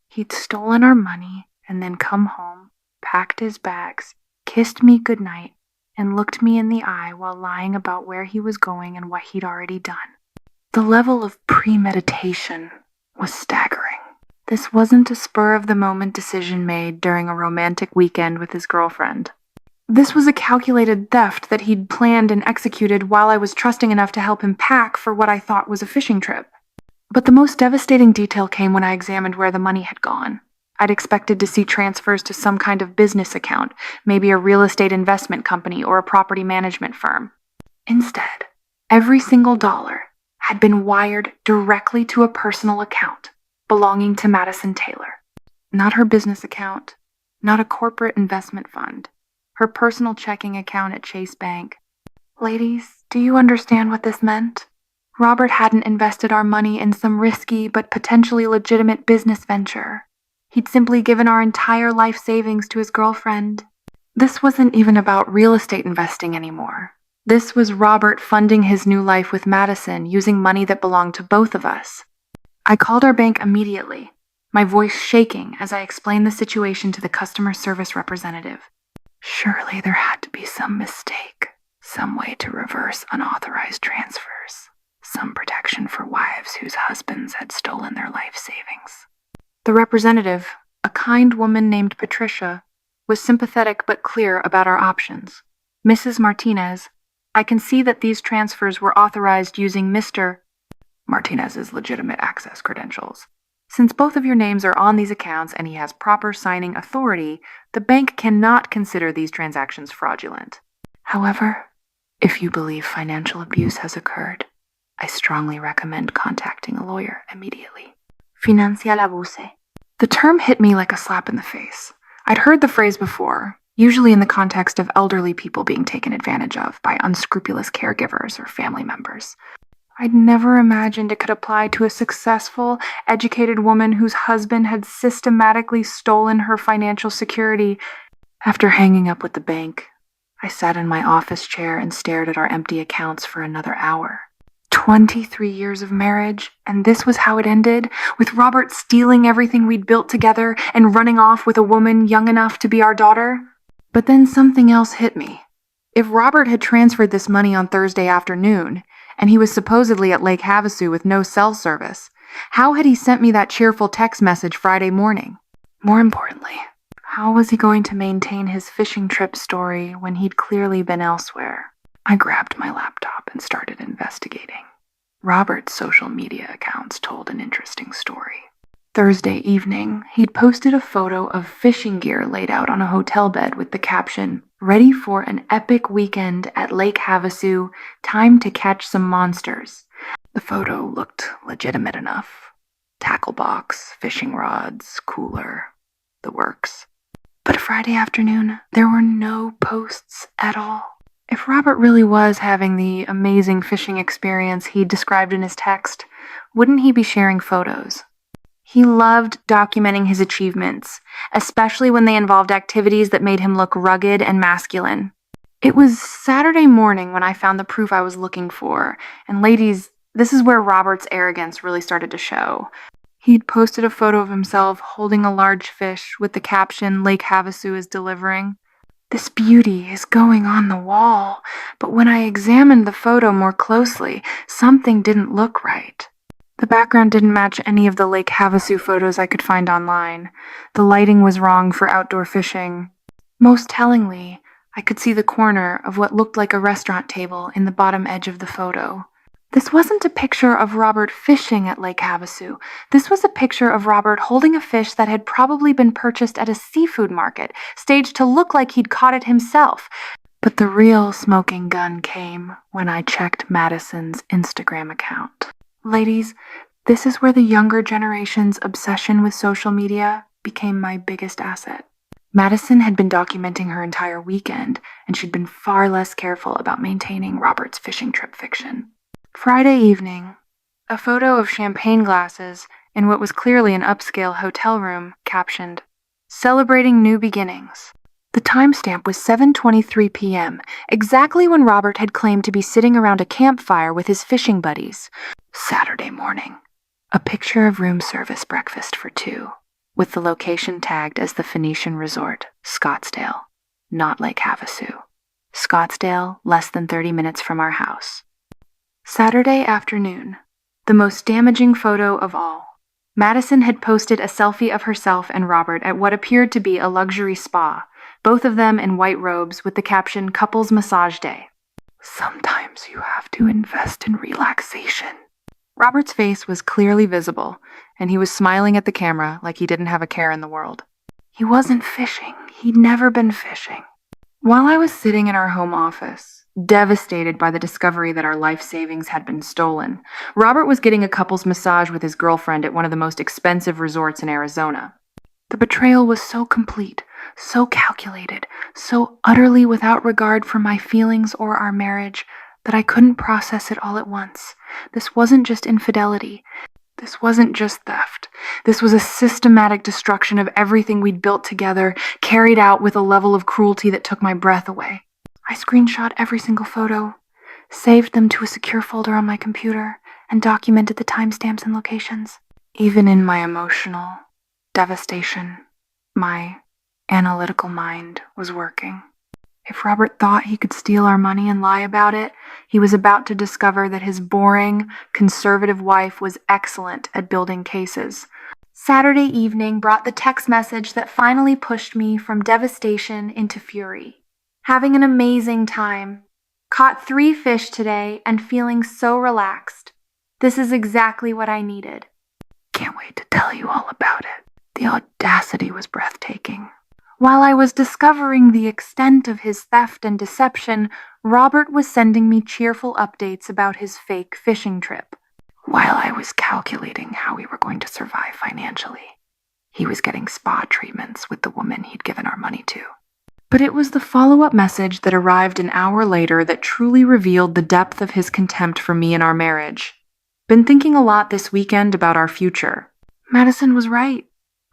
He'd stolen our money and then come home, packed his bags, kissed me goodnight, and looked me in the eye while lying about where he was going and what he'd already done. The level of premeditation was staggering. This wasn't a spur-of-the-moment decision made during a romantic weekend with his girlfriend. This was a calculated theft that he'd planned and executed while I was trusting enough to help him pack for what I thought was a fishing trip. But the most devastating detail came when I examined where the money had gone. I'd expected to see transfers to some kind of business account, maybe a real estate investment company or a property management firm. Instead, every single dollar had been wired directly to a personal account belonging to Madison Taylor. Not her business account, not a corporate investment fund, her personal checking account at Chase Bank. Ladies, do you understand what this meant? Robert hadn't invested our money in some risky but potentially legitimate business venture. He'd simply given our entire life savings to his girlfriend. This wasn't even about real estate investing anymore. This was Robert funding his new life with Madison using money that belonged to both of us. I called our bank immediately, my voice shaking as I explained the situation to the customer service representative. Surely there had to be some mistake, some way to reverse unauthorized transfers, some protection for wives whose husbands had stolen their life savings. The representative, a kind woman named Patricia, was sympathetic but clear about our options. Mrs. Martinez, I can see that these transfers were authorized using Mr. Martinez's legitimate access credentials. Since both of your names are on these accounts and he has proper signing authority, the bank cannot consider these transactions fraudulent. However, if you believe financial abuse has occurred, I strongly recommend contacting a lawyer immediately. Financial abuse. The term hit me like a slap in the face. I'd heard the phrase before, usually in the context of elderly people being taken advantage of by unscrupulous caregivers or family members. I'd never imagined it could apply to a successful, educated woman whose husband had systematically stolen her financial security. After hanging up with the bank, I sat in my office chair and stared at our empty accounts for another hour. 23 years of marriage, and this was how it ended, with Robert stealing everything we'd built together and running off with a woman young enough to be our daughter. But then something else hit me. If Robert had transferred this money on Thursday afternoon, and he was supposedly at Lake Havasu with no cell service, how had he sent me that cheerful text message Friday morning? More importantly, how was he going to maintain his fishing trip story when he'd clearly been elsewhere? I grabbed my laptop and started investigating. Robert's social media accounts told an interesting story. Thursday evening, he'd posted a photo of fishing gear laid out on a hotel bed with the caption, "Ready for an epic weekend at Lake Havasu, time to catch some monsters." The photo looked legitimate enough. Tackle box, fishing rods, cooler, the works. But Friday afternoon, there were no posts at all. If Robert really was having the amazing fishing experience he described in his text, wouldn't he be sharing photos? He loved documenting his achievements, especially when they involved activities that made him look rugged and masculine. It was Saturday morning when I found the proof I was looking for, and ladies, this is where Robert's arrogance really started to show. He'd posted a photo of himself holding a large fish with the caption, "Lake Havasu is delivering." This beauty is going on the wall, but when I examined the photo more closely, something didn't look right. The background didn't match any of the Lake Havasu photos I could find online. The lighting was wrong for outdoor fishing. Most tellingly, I could see the corner of what looked like a restaurant table in the bottom edge of the photo. This wasn't a picture of Robert fishing at Lake Havasu. This was a picture of Robert holding a fish that had probably been purchased at a seafood market, staged to look like he'd caught it himself. But the real smoking gun came when I checked Madison's Instagram account. Ladies, this is where the younger generation's obsession with social media became my biggest asset. Madison had been documenting her entire weekend, and she'd been far less careful about maintaining Robert's fishing trip fiction. Friday evening, a photo of champagne glasses in what was clearly an upscale hotel room captioned, "Celebrating New Beginnings." The timestamp was 7:23 p.m., exactly when Robert had claimed to be sitting around a campfire with his fishing buddies. Saturday morning, a picture of room service breakfast for two, with the location tagged as the Phoenician Resort, Scottsdale, not Lake Havasu. Scottsdale, less than 30 minutes from our house. Saturday afternoon, the most damaging photo of all. Madison had posted a selfie of herself and Robert at what appeared to be a luxury spa, both of them in white robes with the caption, "Couples Massage Day." Sometimes you have to invest in relaxation. Robert's face was clearly visible, and he was smiling at the camera like he didn't have a care in the world. He wasn't fishing. He'd never been fishing. While I was sitting in our home office, devastated by the discovery that our life savings had been stolen, Robert was getting a couple's massage with his girlfriend at one of the most expensive resorts in Arizona. The betrayal was so complete, so calculated, so utterly without regard for my feelings or our marriage that I couldn't process it all at once. This wasn't just infidelity. This wasn't just theft. This was a systematic destruction of everything we'd built together, carried out with a level of cruelty that took my breath away. I screenshot every single photo, saved them to a secure folder on my computer, and documented the timestamps and locations. Even in my emotional devastation, my analytical mind was working. If Robert thought he could steal our money and lie about it, he was about to discover that his boring, conservative wife was excellent at building cases. Saturday evening brought the text message that finally pushed me from devastation into fury. Having an amazing time. Caught 3 fish today and feeling so relaxed. This is exactly what I needed. Can't wait to tell you all about it. The audacity was breathtaking. While I was discovering the extent of his theft and deception, Robert was sending me cheerful updates about his fake fishing trip. While I was calculating how we were going to survive financially, he was getting spa treatments with the woman he'd given our money to. But it was the follow-up message that arrived an hour later that truly revealed the depth of his contempt for me and our marriage. Been thinking a lot this weekend about our future. Madison was right.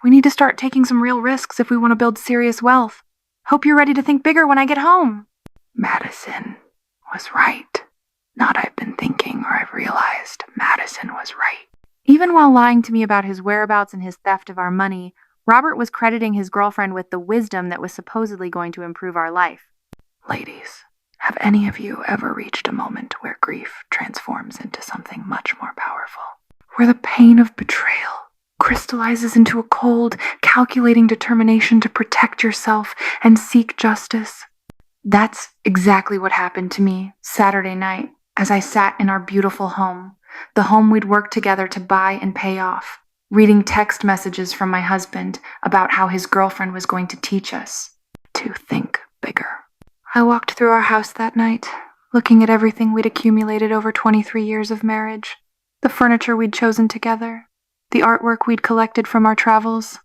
We need to start taking some real risks if we want to build serious wealth. Hope you're ready to think bigger when I get home. Madison was right. Not I've been thinking or I've realized. Madison was right. Even while lying to me about his whereabouts and his theft of our money, Robert was crediting his girlfriend with the wisdom that was supposedly going to improve our life. Ladies, have any of you ever reached a moment where grief transforms into something much more powerful? Where the pain of betrayal crystallizes into a cold, calculating determination to protect yourself and seek justice? That's exactly what happened to me Saturday night as I sat in our beautiful home, the home we'd worked together to buy and pay off, reading text messages from my husband about how his girlfriend was going to teach us to think bigger. I walked through our house that night, looking at everything we'd accumulated over 23 years of marriage, the furniture we'd chosen together, the artwork we'd collected from our travels,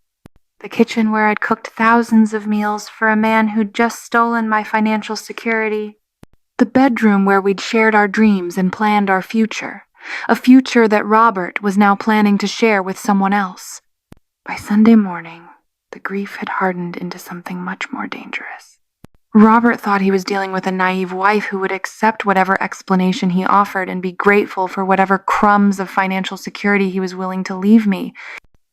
the kitchen where I'd cooked thousands of meals for a man who'd just stolen my financial security, the bedroom where we'd shared our dreams and planned our future, a future that Robert was now planning to share with someone else. By Sunday morning, the grief had hardened into something much more dangerous. Robert thought he was dealing with a naive wife who would accept whatever explanation he offered and be grateful for whatever crumbs of financial security he was willing to leave me.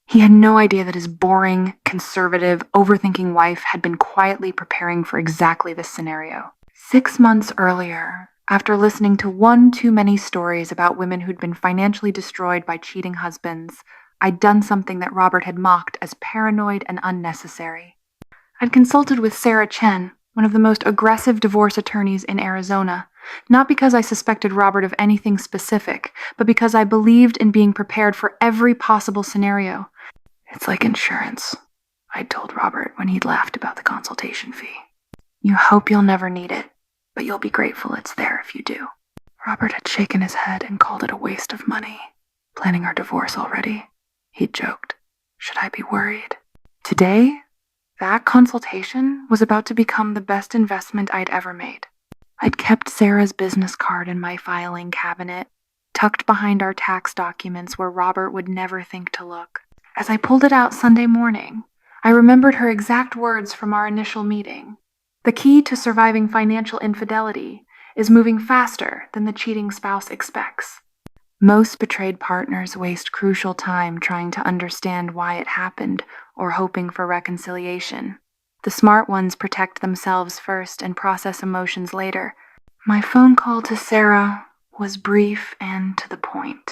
He had no idea that his boring, conservative, overthinking wife had been quietly preparing for exactly this scenario. 6 months earlier, after listening to one too many stories about women who'd been financially destroyed by cheating husbands, I'd done something that Robert had mocked as paranoid and unnecessary. I'd consulted with Sarah Chen, one of the most aggressive divorce attorneys in Arizona, not because I suspected Robert of anything specific, but because I believed in being prepared for every possible scenario. It's like insurance, I'd told Robert when he'd laughed about the consultation fee. You hope you'll never need it, but you'll be grateful it's there if you do. Robert had shaken his head and called it a waste of money. Planning our divorce already, he'd joked. Should I be worried? Today, that consultation was about to become the best investment I'd ever made. I'd kept Sarah's business card in my filing cabinet, tucked behind our tax documents where Robert would never think to look. As I pulled it out Sunday morning, I remembered her exact words from our initial meeting. The key to surviving financial infidelity is moving faster than the cheating spouse expects. Most betrayed partners waste crucial time trying to understand why it happened or hoping for reconciliation. The smart ones protect themselves first and process emotions later. My phone call to Sarah was brief and to the point.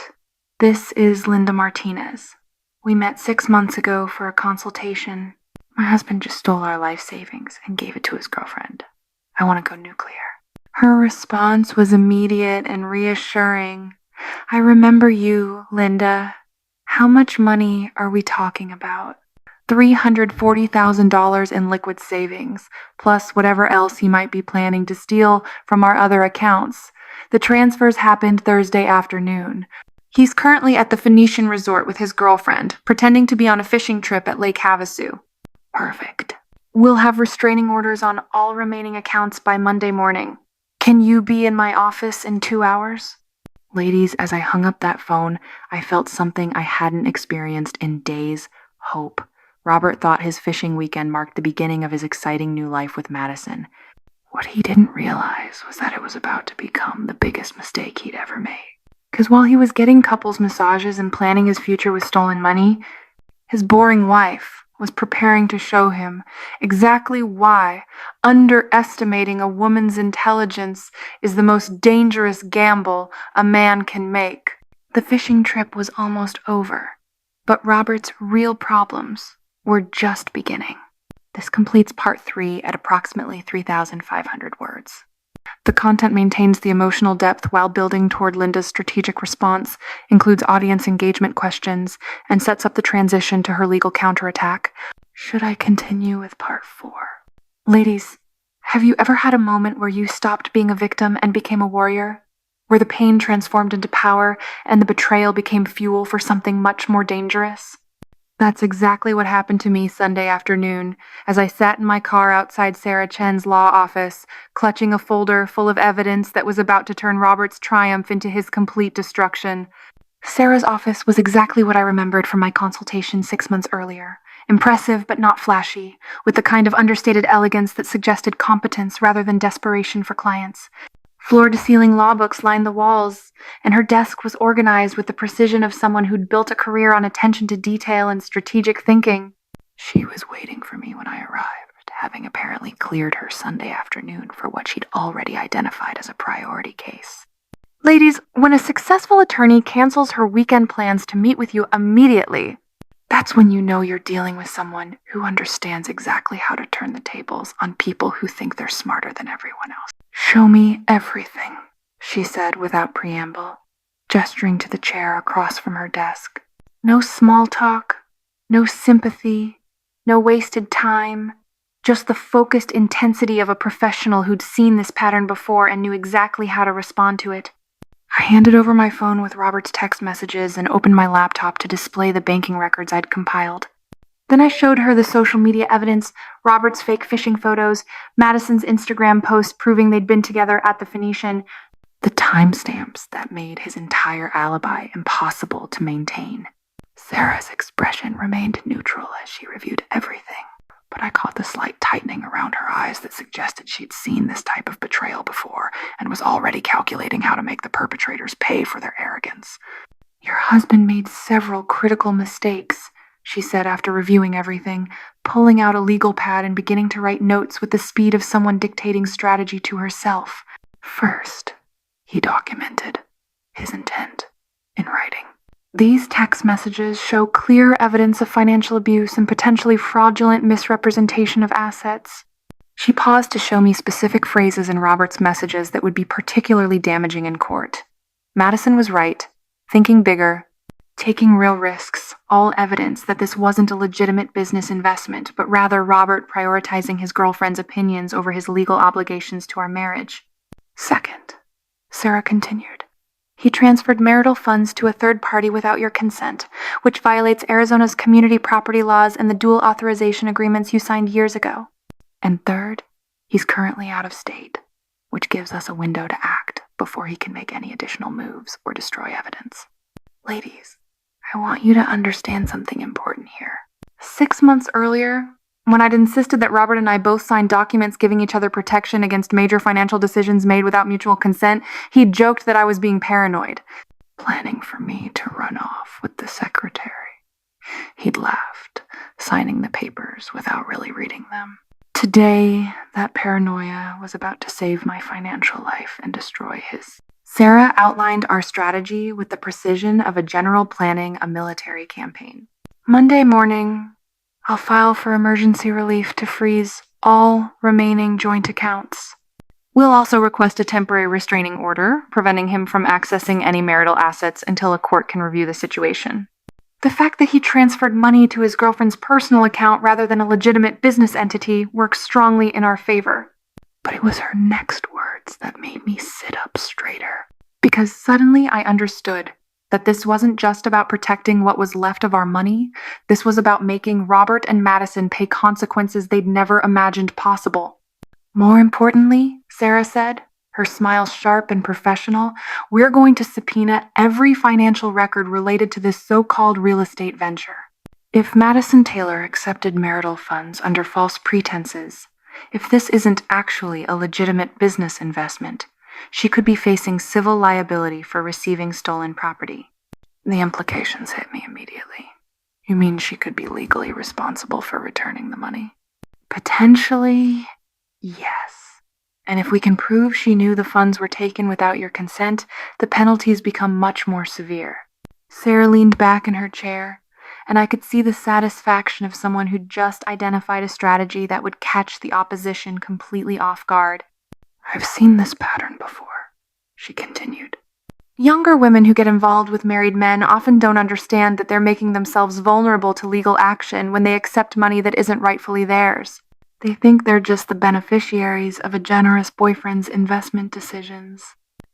This is Linda Martinez. We met 6 months ago for a consultation. My husband just stole our life savings and gave it to his girlfriend. I want to go nuclear. Her response was immediate and reassuring. I remember you, Linda. How much money are we talking about? $340,000 in liquid savings, plus whatever else he might be planning to steal from our other accounts. The transfers happened Thursday afternoon. He's currently at the Phoenician Resort with his girlfriend, pretending to be on a fishing trip at Lake Havasu. Perfect. We'll have restraining orders on all remaining accounts by Monday morning. Can you be in my office in 2 hours? Ladies, as I hung up that phone, I felt something I hadn't experienced in days: hope. Robert thought his fishing weekend marked the beginning of his exciting new life with Madison. What he didn't realize was that it was about to become the biggest mistake he'd ever made. Because while he was getting couples massages and planning his future with stolen money, his boring wife was preparing to show him exactly why underestimating a woman's intelligence is the most dangerous gamble a man can make. The fishing trip was almost over, but Robert's real problems were just beginning. This completes part 3 at approximately 3,500 words. The content maintains the emotional depth while building toward Linda's strategic response, includes audience engagement questions, and sets up the transition to her legal counterattack. Should I continue with part 4? Ladies, have you ever had a moment where you stopped being a victim and became a warrior? Where the pain transformed into power and the betrayal became fuel for something much more dangerous? That's exactly what happened to me Sunday afternoon as I sat in my car outside Sarah Chen's law office, clutching a folder full of evidence that was about to turn Robert's triumph into his complete destruction. Sarah's office was exactly what I remembered from my consultation 6 months earlier. Impressive but not flashy, with the kind of understated elegance that suggested competence rather than desperation for clients. Floor-to-ceiling law books lined the walls, and her desk was organized with the precision of someone who'd built a career on attention to detail and strategic thinking. She was waiting for me when I arrived, having apparently cleared her Sunday afternoon for what she'd already identified as a priority case. Ladies, when a successful attorney cancels her weekend plans to meet with you immediately, that's when you know you're dealing with someone who understands exactly how to turn the tables on people who think they're smarter than everyone else. Show me everything, she said without preamble, gesturing to the chair across from her desk. No small talk, no sympathy, no wasted time, just the focused intensity of a professional who'd seen this pattern before and knew exactly how to respond to it. I handed over my phone with Robert's text messages and opened my laptop to display the banking records I'd compiled. Then I showed her the social media evidence, Robert's fake fishing photos, Madison's Instagram post proving they'd been together at the Phoenician, the timestamps that made his entire alibi impossible to maintain. Sarah's expression remained neutral as she reviewed everything, but I caught the slight tightening around her eyes that suggested she'd seen this type of betrayal before and was already calculating how to make the perpetrators pay for their arrogance. Your husband made several critical mistakes, she said after reviewing everything, pulling out a legal pad and beginning to write notes with the speed of someone dictating strategy to herself. First, he documented his intent in writing. These text messages show clear evidence of financial abuse and potentially fraudulent misrepresentation of assets. She paused to show me specific phrases in Robert's messages that would be particularly damaging in court. Madison was right, thinking bigger, taking real risks, all evidence that this wasn't a legitimate business investment, but rather Robert prioritizing his girlfriend's opinions over his legal obligations to our marriage. Second, Sarah continued, he transferred marital funds to a third party without your consent, which violates Arizona's community property laws and the dual authorization agreements you signed years ago. And third, he's currently out of state, which gives us a window to act before he can make any additional moves or destroy evidence. Ladies, I want you to understand something important here. 6 months earlier, when I'd insisted that Robert and I both signed documents giving each other protection against major financial decisions made without mutual consent, he'd joked that I was being paranoid, planning for me to run off with the secretary. He'd laughed, signing the papers without really reading them. Today, that paranoia was about to save my financial life and destroy his. Sarah outlined our strategy with the precision of a general planning a military campaign. Monday morning, I'll file for emergency relief to freeze all remaining joint accounts. We'll also request a temporary restraining order, preventing him from accessing any marital assets until a court can review the situation. The fact that he transferred money to his girlfriend's personal account rather than a legitimate business entity works strongly in our favor. But it was her next words that made me sit up straighter. Because suddenly I understood that this wasn't just about protecting what was left of our money, this was about making Robert and Madison pay consequences they'd never imagined possible. More importantly, Sarah said, her smile sharp and professional, we're going to subpoena every financial record related to this so-called real estate venture. If Madison Taylor accepted marital funds under false pretenses, if this isn't actually a legitimate business investment, she could be facing civil liability for receiving stolen property. The implications hit me immediately. You mean she could be legally responsible for returning the money? Potentially, yes. And if we can prove she knew the funds were taken without your consent, the penalties become much more severe. Sarah leaned back in her chair, and I could see the satisfaction of someone who'd just identified a strategy that would catch the opposition completely off guard. I've seen this pattern before, she continued. Younger women who get involved with married men often don't understand that they're making themselves vulnerable to legal action when they accept money that isn't rightfully theirs. They think they're just the beneficiaries of a generous boyfriend's investment decisions.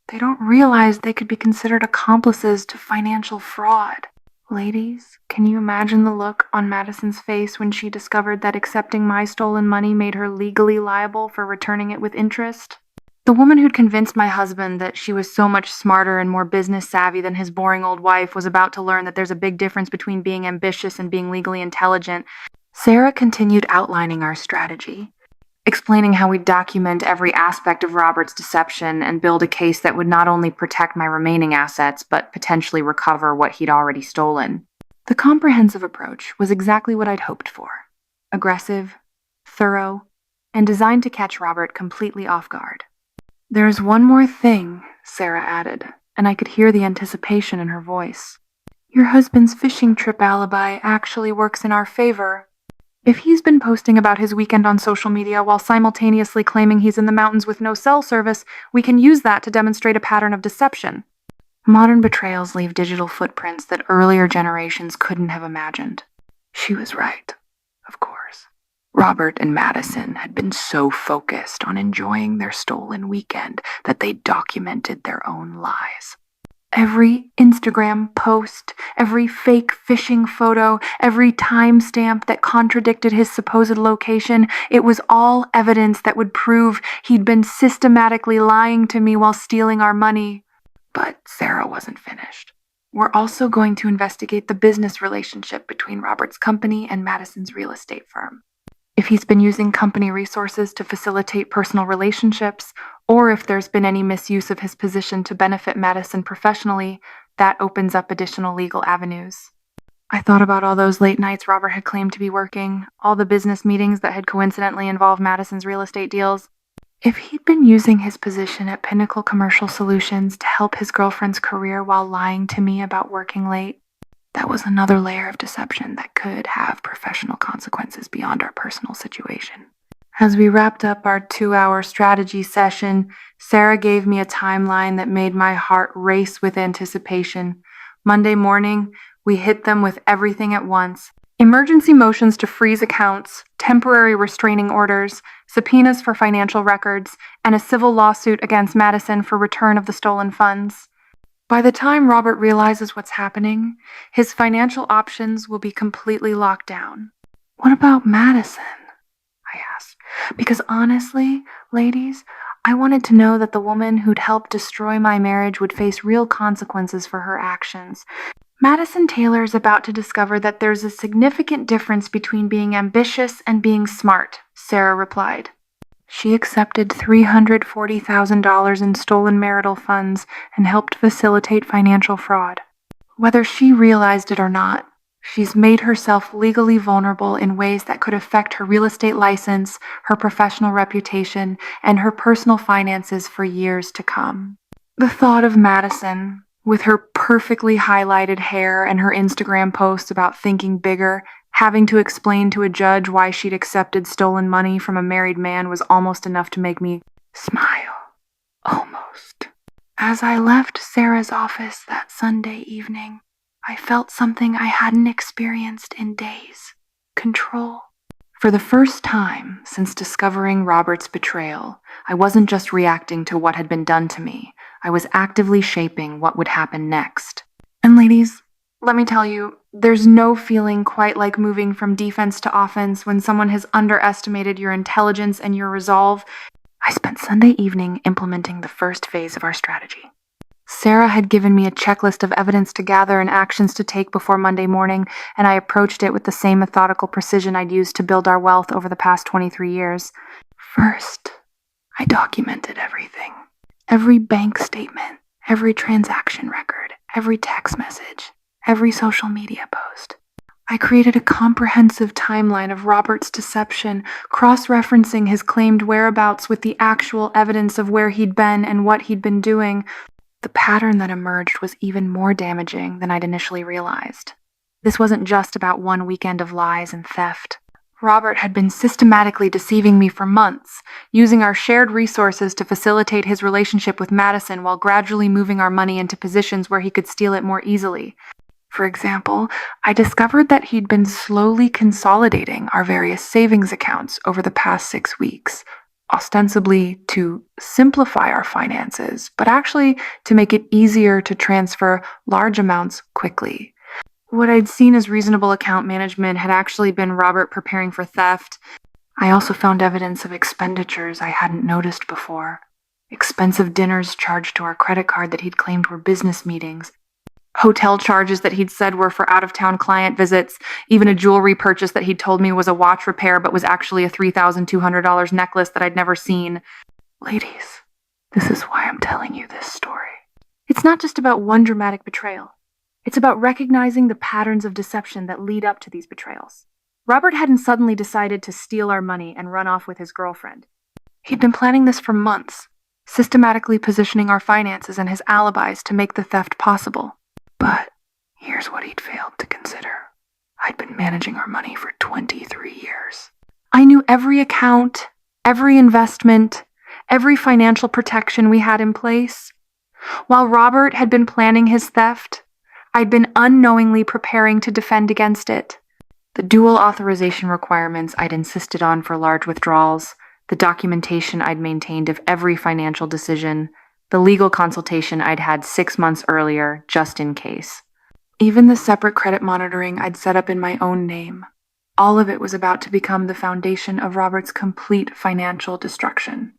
They don't realize they could be considered accomplices to financial fraud. Ladies, can you imagine the look on Madison's face when she discovered that accepting my stolen money made her legally liable for returning it with interest? The woman who'd convinced my husband that she was so much smarter and more business savvy than his boring old wife was about to learn that there's a big difference between being ambitious and being legally intelligent. Sarah continued outlining our strategy, explaining how we'd document every aspect of Robert's deception and build a case that would not only protect my remaining assets, but potentially recover what he'd already stolen. The comprehensive approach was exactly what I'd hoped for: aggressive, thorough, and designed to catch Robert completely off guard. "There's one more thing," Sarah added, and I could hear the anticipation in her voice. "Your husband's fishing trip alibi actually works in our favor. If he's been posting about his weekend on social media while simultaneously claiming he's in the mountains with no cell service, we can use that to demonstrate a pattern of deception." Modern betrayals leave digital footprints that earlier generations couldn't have imagined. She was right, of course. Robert and Madison had been so focused on enjoying their stolen weekend that they documented their own lies. Every Instagram post, every fake fishing photo, every timestamp that contradicted his supposed location, it was all evidence that would prove he'd been systematically lying to me while stealing our money. But Sarah wasn't finished. "We're also going to investigate the business relationship between Robert's company and Madison's real estate firm. If he's been using company resources to facilitate personal relationships, or if there's been any misuse of his position to benefit Madison professionally, that opens up additional legal avenues." I thought about all those late nights Robert had claimed to be working, all the business meetings that had coincidentally involved Madison's real estate deals. If he'd been using his position at Pinnacle Commercial Solutions to help his girlfriend's career while lying to me about working late, that was another layer of deception that could have professional consequences beyond our personal situation. As we wrapped up our 2-hour strategy session, Sarah gave me a timeline that made my heart race with anticipation. Monday morning, we hit them with everything at once: emergency motions to freeze accounts, temporary restraining orders, subpoenas for financial records, and a civil lawsuit against Madison for return of the stolen funds. By the time Robert realizes what's happening, his financial options will be completely locked down. "What about Madison?" I asked. Because honestly, ladies, I wanted to know that the woman who'd helped destroy my marriage would face real consequences for her actions. "Madison Taylor is about to discover that there's a significant difference between being ambitious and being smart," Sarah replied. She accepted $340,000 in stolen marital funds and helped facilitate financial fraud. Whether she realized it or not, she's made herself legally vulnerable in ways that could affect her real estate license, her professional reputation, and her personal finances for years to come. The thought of Madison, with her perfectly highlighted hair and her Instagram posts about thinking bigger, having to explain to a judge why she'd accepted stolen money from a married man, was almost enough to make me smile. Almost. As I left Sarah's office that Sunday evening, I felt something I hadn't experienced in days: control. For the first time since discovering Robert's betrayal, I wasn't just reacting to what had been done to me. I was actively shaping what would happen next. And ladies, let me tell you, there's no feeling quite like moving from defense to offense when someone has underestimated your intelligence and your resolve. I spent Sunday evening implementing the first phase of our strategy. Sarah had given me a checklist of evidence to gather and actions to take before Monday morning, and I approached it with the same methodical precision I'd used to build our wealth over the past 23 years. First, I documented everything. Every bank statement, every transaction record, every text message, every social media post. I created a comprehensive timeline of Robert's deception, cross-referencing his claimed whereabouts with the actual evidence of where he'd been and what he'd been doing. The pattern that emerged was even more damaging than I'd initially realized. This wasn't just about one weekend of lies and theft. Robert had been systematically deceiving me for months, using our shared resources to facilitate his relationship with Madison while gradually moving our money into positions where he could steal it more easily. For example, I discovered that he'd been slowly consolidating our various savings accounts over the past 6 weeks, ostensibly to simplify our finances, but actually to make it easier to transfer large amounts quickly. What I'd seen as reasonable account management had actually been Robert preparing for theft. I also found evidence of expenditures I hadn't noticed before. Expensive dinners charged to our credit card that he'd claimed were business meetings. Hotel charges that he'd said were for out-of-town client visits, even a jewelry purchase that he'd told me was a watch repair but was actually a $3,200 necklace that I'd never seen. Ladies, this is why I'm telling you this story. It's not just about one dramatic betrayal. It's about recognizing the patterns of deception that lead up to these betrayals. Robert hadn't suddenly decided to steal our money and run off with his girlfriend. He'd been planning this for months, systematically positioning our finances and his alibis to make the theft possible. But here's what he'd failed to consider. I'd been managing our money for 23 years. I knew every account, every investment, every financial protection we had in place. While Robert had been planning his theft, I'd been unknowingly preparing to defend against it. The dual authorization requirements I'd insisted on for large withdrawals, the documentation I'd maintained of every financial decision, the legal consultation I'd had 6 months earlier, just in case. Even the separate credit monitoring I'd set up in my own name. All of it was about to become the foundation of Robert's complete financial destruction.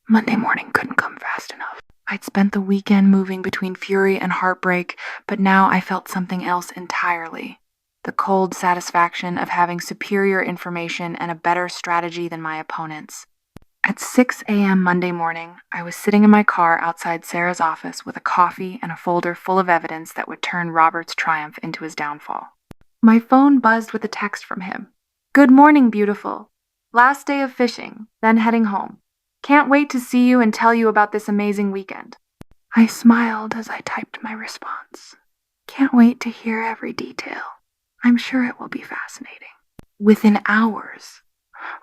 Monday morning couldn't come fast enough. I'd spent the weekend moving between fury and heartbreak, but now I felt something else entirely. The cold satisfaction of having superior information and a better strategy than my opponents. At 6 a.m. Monday morning, I was sitting in my car outside Sarah's office with a coffee and a folder full of evidence that would turn Robert's triumph into his downfall. My phone buzzed with a text from him. "Good morning, beautiful. Last day of fishing, then heading home. Can't wait to see you and tell you about this amazing weekend." I smiled as I typed my response. Can't wait to hear every detail. I'm sure it will be fascinating. Within hours,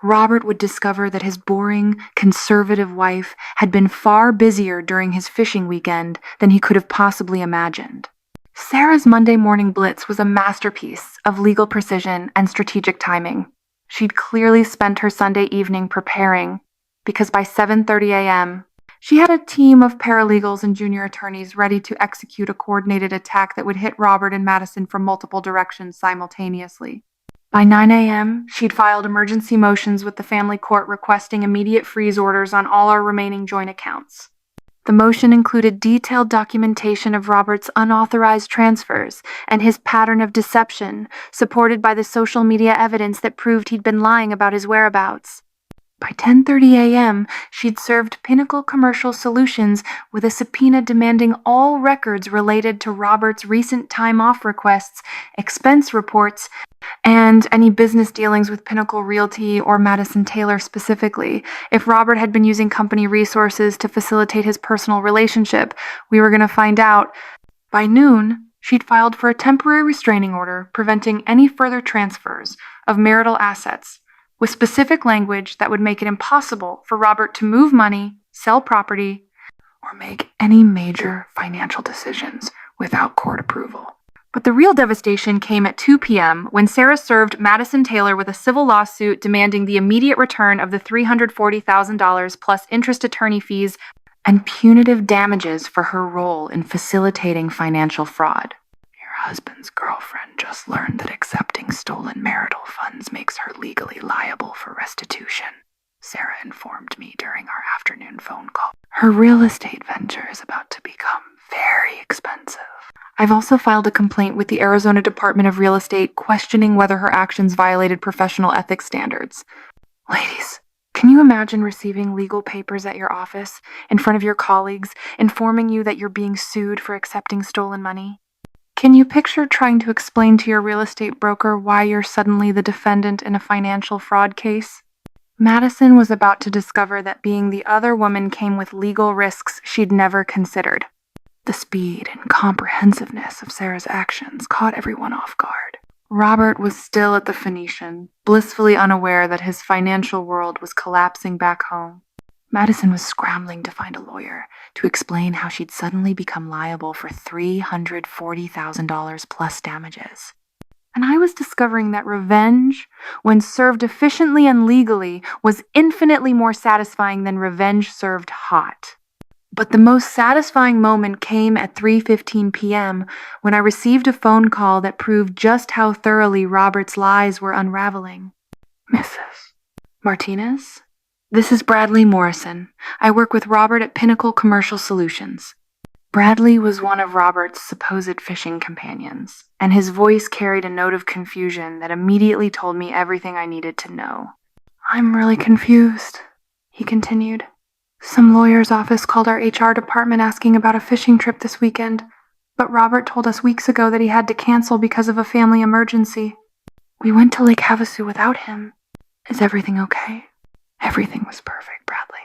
Robert would discover that his boring, conservative wife had been far busier during his fishing weekend than he could have possibly imagined. Sarah's Monday morning blitz was a masterpiece of legal precision and strategic timing. She'd clearly spent her Sunday evening preparing, because by 7:30 a.m., she had a team of paralegals and junior attorneys ready to execute a coordinated attack that would hit Robert and Madison from multiple directions simultaneously. By 9 a.m., she'd filed emergency motions with the family court requesting immediate freeze orders on all our remaining joint accounts. The motion included detailed documentation of Robert's unauthorized transfers and his pattern of deception, supported by the social media evidence that proved he'd been lying about his whereabouts. By 10:30 a.m., she'd served Pinnacle Commercial Solutions with a subpoena demanding all records related to Robert's recent time-off requests, expense reports, and any business dealings with Pinnacle Realty or Madison Taylor specifically. If Robert had been using company resources to facilitate his personal relationship, we were going to find out. By noon, she'd filed for a temporary restraining order preventing any further transfers of marital assets, with specific language that would make it impossible for Robert to move money, sell property, or make any major financial decisions without court approval. But the real devastation came at 2 p.m. when Sarah served Madison Taylor with a civil lawsuit demanding the immediate return of the $340,000 plus interest attorney fees and punitive damages for her role in facilitating financial fraud. Your husband's girlfriend just learned that accepting stolen marital funds makes her legally liable for restitution, Sarah informed me during our afternoon phone call. Her real estate venture is about to become very expensive. I've also filed a complaint with the Arizona Department of Real Estate questioning whether her actions violated professional ethics standards. Ladies, can you imagine receiving legal papers at your office in front of your colleagues informing you that you're being sued for accepting stolen money? Can you picture trying to explain to your real estate broker why you're suddenly the defendant in a financial fraud case? Madison was about to discover that being the other woman came with legal risks she'd never considered. The speed and comprehensiveness of Sarah's actions caught everyone off guard. Robert was still at the Phoenician, blissfully unaware that his financial world was collapsing back home. Madison was scrambling to find a lawyer to explain how she'd suddenly become liable for $340,000 plus damages. And I was discovering that revenge, when served efficiently and legally, was infinitely more satisfying than revenge served hot. But the most satisfying moment came at 3:15 p.m. when I received a phone call that proved just how thoroughly Robert's lies were unraveling. Mrs. Martinez? This is Bradley Morrison. I work with Robert at Pinnacle Commercial Solutions. Bradley was one of Robert's supposed fishing companions, and his voice carried a note of confusion that immediately told me everything I needed to know. I'm really confused, he continued. Some lawyer's office called our HR department asking about a fishing trip this weekend, but Robert told us weeks ago that he had to cancel because of a family emergency. We went to Lake Havasu without him. Is everything okay? Everything was perfect, Bradley.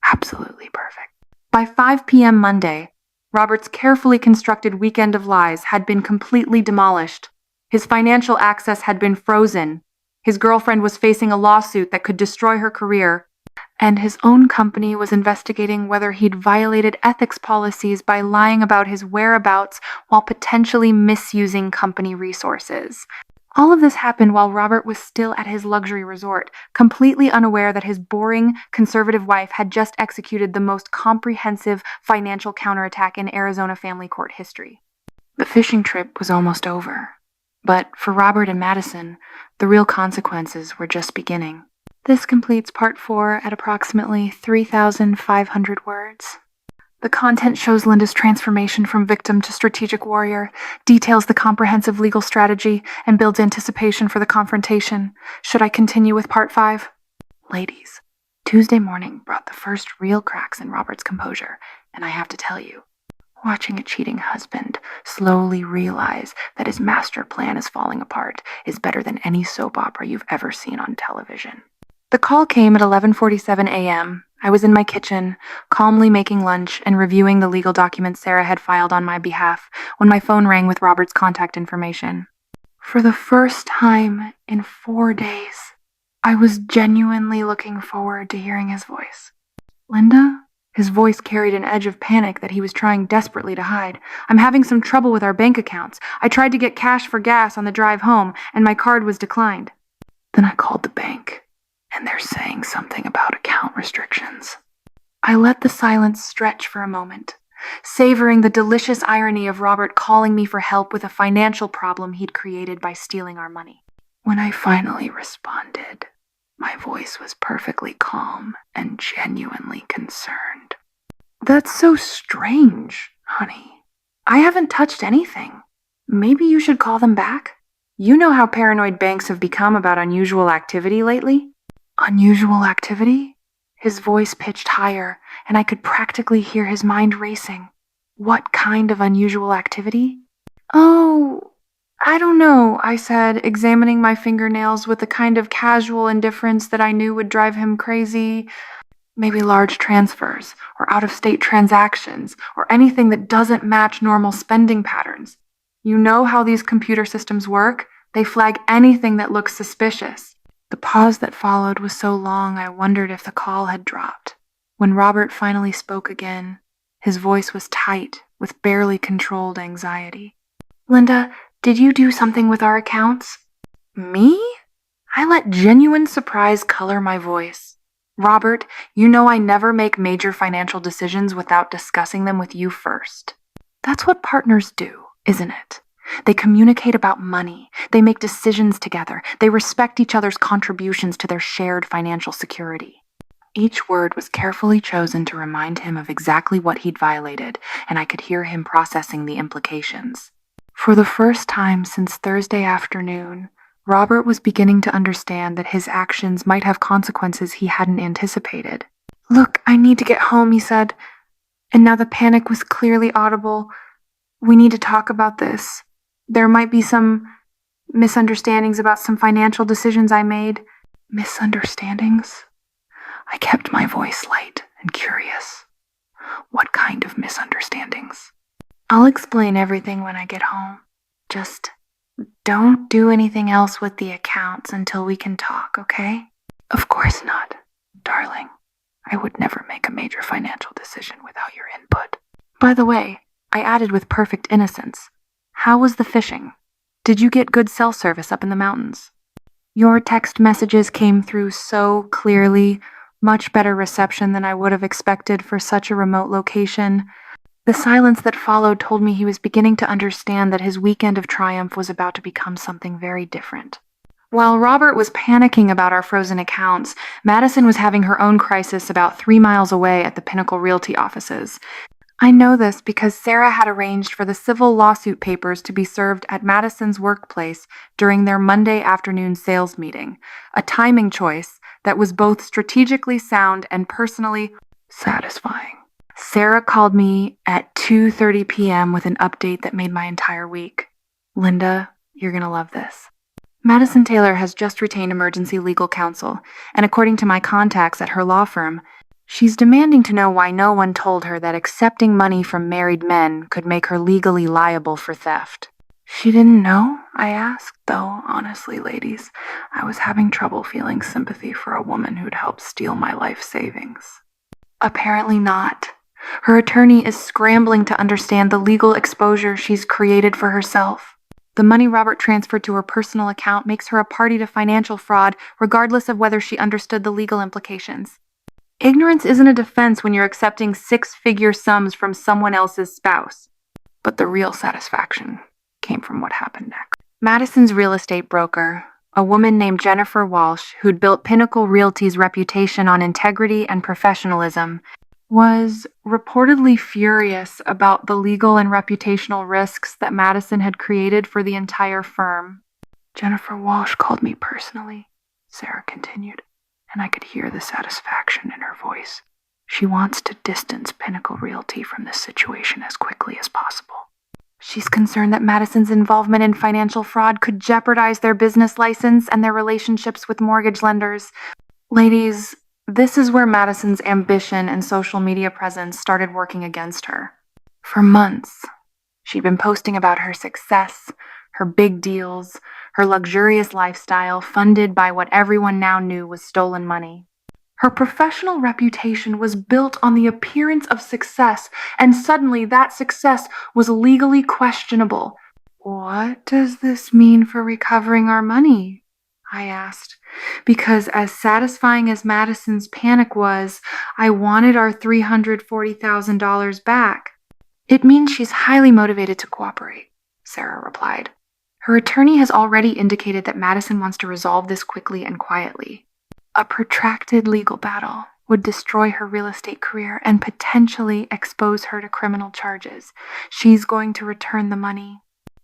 Absolutely perfect. By 5 p.m. Monday, Robert's carefully constructed weekend of lies had been completely demolished. His financial access had been frozen. His girlfriend was facing a lawsuit that could destroy her career, and his own company was investigating whether he'd violated ethics policies by lying about his whereabouts while potentially misusing company resources. All of this happened while Robert was still at his luxury resort, completely unaware that his boring, conservative wife had just executed the most comprehensive financial counterattack in Arizona family court history. The fishing trip was almost over, but for Robert and Madison, the real consequences were just beginning. This completes part 4 at approximately 3,500 words. The content shows Linda's transformation from victim to strategic warrior, details the comprehensive legal strategy, and builds anticipation for the confrontation. Should I continue with part 5? Ladies, Tuesday morning brought the first real cracks in Robert's composure, and I have to tell you, watching a cheating husband slowly realize that his master plan is falling apart is better than any soap opera you've ever seen on television. The call came at 11:47 a.m. I was in my kitchen, calmly making lunch and reviewing the legal documents Sarah had filed on my behalf when my phone rang with Robert's contact information. For the first time in 4 days, I was genuinely looking forward to hearing his voice. Linda? His voice carried an edge of panic that he was trying desperately to hide. I'm having some trouble with our bank accounts. I tried to get cash for gas on the drive home, and my card was declined. Then I called the bank, and they're saying something about account restrictions. I let the silence stretch for a moment, savoring the delicious irony of Robert calling me for help with a financial problem he'd created by stealing our money. When I finally responded, my voice was perfectly calm and genuinely concerned. That's so strange, honey. I haven't touched anything. Maybe you should call them back? You know how paranoid banks have become about unusual activity lately? Unusual activity? His voice pitched higher, and I could practically hear his mind racing. What kind of unusual activity? Oh, I don't know, I said, examining my fingernails with the kind of casual indifference that I knew would drive him crazy. Maybe large transfers, or out-of-state transactions, or anything that doesn't match normal spending patterns. You know how these computer systems work? They flag anything that looks suspicious. The pause that followed was so long I wondered if the call had dropped. When Robert finally spoke again, his voice was tight, with barely controlled anxiety. Linda, did you do something with our accounts? Me? I let genuine surprise color my voice. Robert, you know I never make major financial decisions without discussing them with you first. That's what partners do, isn't it? They communicate about money. They make decisions together. They respect each other's contributions to their shared financial security. Each word was carefully chosen to remind him of exactly what he'd violated, and I could hear him processing the implications. For the first time since Thursday afternoon, Robert was beginning to understand that his actions might have consequences he hadn't anticipated. Look, I need to get home, he said, and now the panic was clearly audible. We need to talk about this. There might be some misunderstandings about some financial decisions I made. Misunderstandings? I kept my voice light and curious. What kind of misunderstandings? I'll explain everything when I get home. Just don't do anything else with the accounts until we can talk, okay? Of course not, darling. I would never make a major financial decision without your input. By the way, I added with perfect innocence, how was the fishing? Did you get good cell service up in the mountains? Your text messages came through so clearly, Much better reception than I would have expected for such a remote location. The silence that followed told me he was beginning to understand that his weekend of triumph was about to become something very different. While Robert was panicking about our frozen accounts, Madison was having her own crisis about 3 miles away at the Pinnacle Realty offices. I know this because Sarah had arranged for the civil lawsuit papers to be served at Madison's workplace during their Monday afternoon sales meeting, a timing choice that was both strategically sound and personally satisfying. Sarah called me at 2:30 p.m. with an update that made my entire week. Linda, you're going to love this. Madison Taylor has just retained emergency legal counsel, and according to my contacts at her law firm, she's demanding to know why no one told her that accepting money from married men could make her legally liable for theft. She didn't know? I asked, though honestly, ladies, I was having trouble feeling sympathy for a woman who'd helped steal my life savings. Apparently not. Her attorney is scrambling to understand the legal exposure she's created for herself. The money Robert transferred to her personal account makes her a party to financial fraud, regardless of whether she understood the legal implications. Ignorance isn't a defense when you're accepting six-figure sums from someone else's spouse. But the real satisfaction came from what happened next. Madison's real estate broker, a woman named Jennifer Walsh, who'd built Pinnacle Realty's reputation on integrity and professionalism, was reportedly furious about the legal and reputational risks that Madison had created for the entire firm. Jennifer Walsh called me personally, Sarah continued, and I could hear the satisfaction in her voice. She wants to distance Pinnacle Realty from this situation as quickly as possible. She's concerned that Madison's involvement in financial fraud could jeopardize their business license and their relationships with mortgage lenders. Ladies, this is where Madison's ambition and social media presence started working against her. For months, she'd been posting about her success, her big deals, her luxurious lifestyle funded by what everyone now knew was stolen money. Her professional reputation was built on the appearance of success, and suddenly that success was legally questionable. What does this mean for recovering our money? I asked, because as satisfying as Madison's panic was, I wanted our $340,000 back. It means she's highly motivated to cooperate, Sarah replied. Her attorney has already indicated that Madison wants to resolve this quickly and quietly. A protracted legal battle would destroy her real estate career and potentially expose her to criminal charges. She's going to return the money.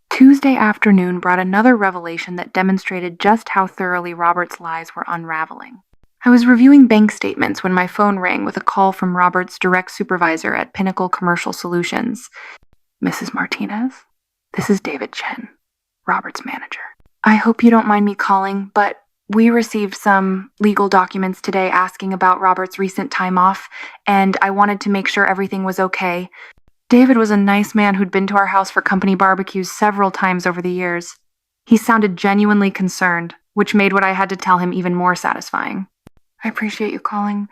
Tuesday afternoon brought another revelation that demonstrated just how thoroughly Robert's lies were unraveling. I was reviewing bank statements when my phone rang with a call from Robert's direct supervisor at Pinnacle Commercial Solutions. Mrs. Martinez, this is David Chen, Robert's manager. I hope you don't mind me calling, but we received some legal documents today asking about Robert's recent time off, and I wanted to make sure everything was okay. David was a nice man who'd been to our house for company barbecues several times over the years. He sounded genuinely concerned, which made what I had to tell him even more satisfying. I appreciate you calling.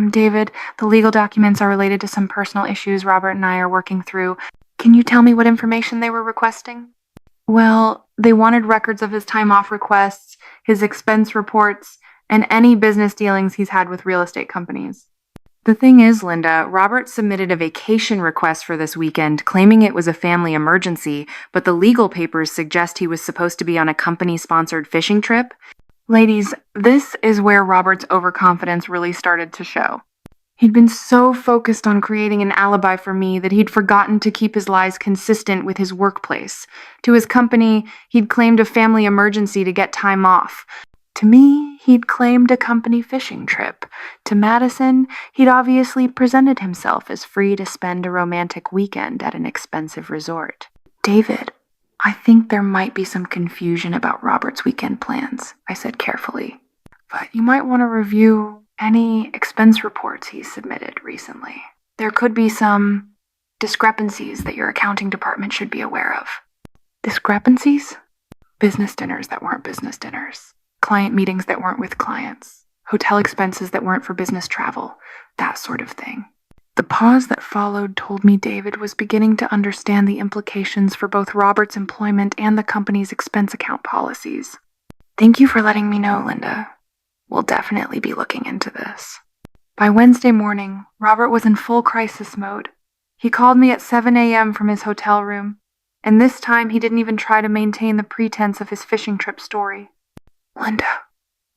David, the legal documents are related to some personal issues Robert and I are working through. Can you tell me what information they were requesting? Well, they wanted records of his time off requests, his expense reports, and any business dealings he's had with real estate companies. The thing is, Linda, Robert submitted a vacation request for this weekend, claiming it was a family emergency, but the legal papers suggest he was supposed to be on a company-sponsored fishing trip. Ladies, this is where Robert's overconfidence really started to show. He'd been so focused on creating an alibi for me that he'd forgotten to keep his lies consistent with his workplace. To his company, he'd claimed a family emergency to get time off. To me, he'd claimed a company fishing trip. To Madison, he'd obviously presented himself as free to spend a romantic weekend at an expensive resort. David, I think there might be some confusion about Robert's weekend plans, I said carefully. But you might want to review any expense reports he's submitted recently. There could be some discrepancies that your accounting department should be aware of. Discrepancies? Business dinners that weren't business dinners. Client meetings that weren't with clients. Hotel expenses that weren't for business travel. That sort of thing. The pause that followed told me David was beginning to understand the implications for both Robert's employment and the company's expense account policies. Thank you for letting me know, Linda. We'll definitely be looking into this. By Wednesday morning, Robert was in full crisis mode. He called me at 7 a.m. from his hotel room, and this time he didn't even try to maintain the pretense of his fishing trip story. Linda,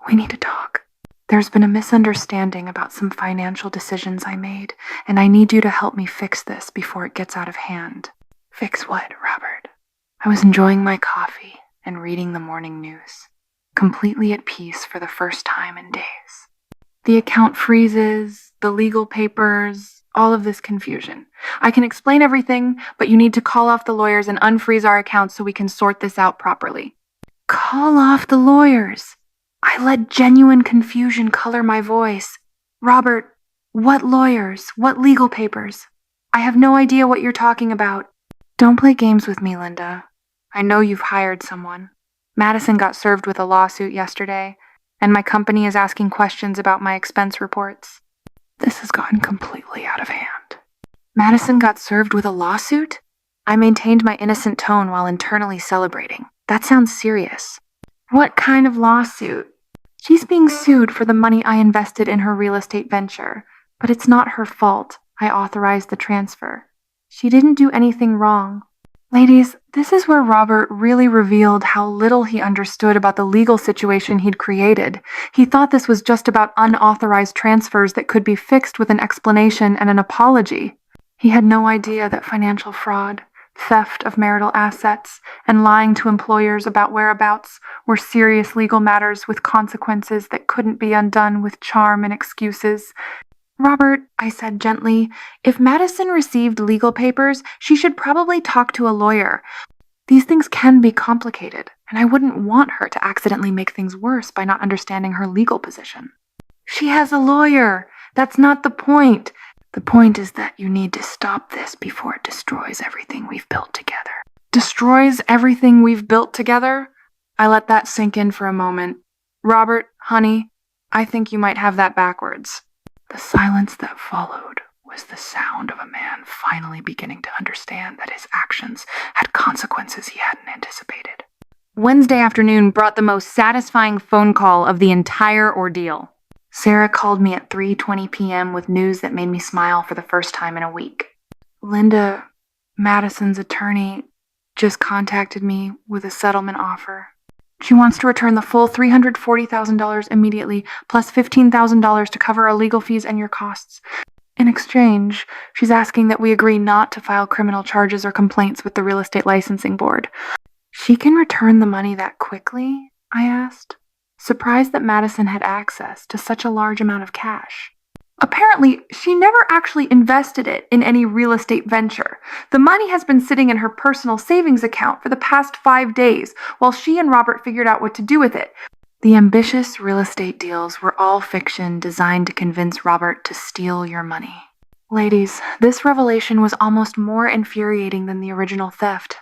we need to talk. There's been a misunderstanding about some financial decisions I made, and I need you to help me fix this before it gets out of hand. Fix what, Robert? I was enjoying my coffee and reading the morning news, completely at peace for the first time in days. The account freezes, the legal papers, all of this confusion. I can explain everything, but you need to call off the lawyers and unfreeze our accounts so we can sort this out properly. Call off the lawyers? I let genuine confusion color my voice. Robert, what lawyers? What legal papers? I have no idea what you're talking about. Don't play games with me, Linda. I know you've hired someone. Madison got served with a lawsuit yesterday, and my company is asking questions about my expense reports. This has gotten completely out of hand. Madison got served with a lawsuit? I maintained my innocent tone while internally celebrating. That sounds serious. What kind of lawsuit? She's being sued for the money I invested in her real estate venture, but it's not her fault. I authorized the transfer. She didn't do anything wrong. Ladies, this is where Robert really revealed how little he understood about the legal situation he'd created. He thought this was just about unauthorized transfers that could be fixed with an explanation and an apology. He had no idea that financial fraud, theft of marital assets, and lying to employers about whereabouts were serious legal matters with consequences that couldn't be undone with charm and excuses. Robert, I said gently, if Madison received legal papers, she should probably talk to a lawyer. These things can be complicated, and I wouldn't want her to accidentally make things worse by not understanding her legal position. She has a lawyer. That's not the point. The point is that you need to stop this before it destroys everything we've built together. Destroys everything we've built together? I let that sink in for a moment. Robert, honey, I think you might have that backwards. The silence that followed was the sound of a man finally beginning to understand that his actions had consequences he hadn't anticipated. Wednesday afternoon brought the most satisfying phone call of the entire ordeal. Sarah called me at 3:20 p.m. with news that made me smile for the first time in a week. Linda, Madison's attorney, just contacted me with a settlement offer. She wants to return the full $340,000 immediately, plus $15,000 to cover our legal fees and your costs. In exchange, she's asking that we agree not to file criminal charges or complaints with the Real Estate Licensing Board. She can return the money that quickly? I asked, surprised that Madison had access to such a large amount of cash. Apparently, she never actually invested it in any real estate venture. The money has been sitting in her personal savings account for the past 5 days, while she and Robert figured out what to do with it. The ambitious real estate deals were all fiction designed to convince Robert to steal your money. Ladies, this revelation was almost more infuriating than the original theft.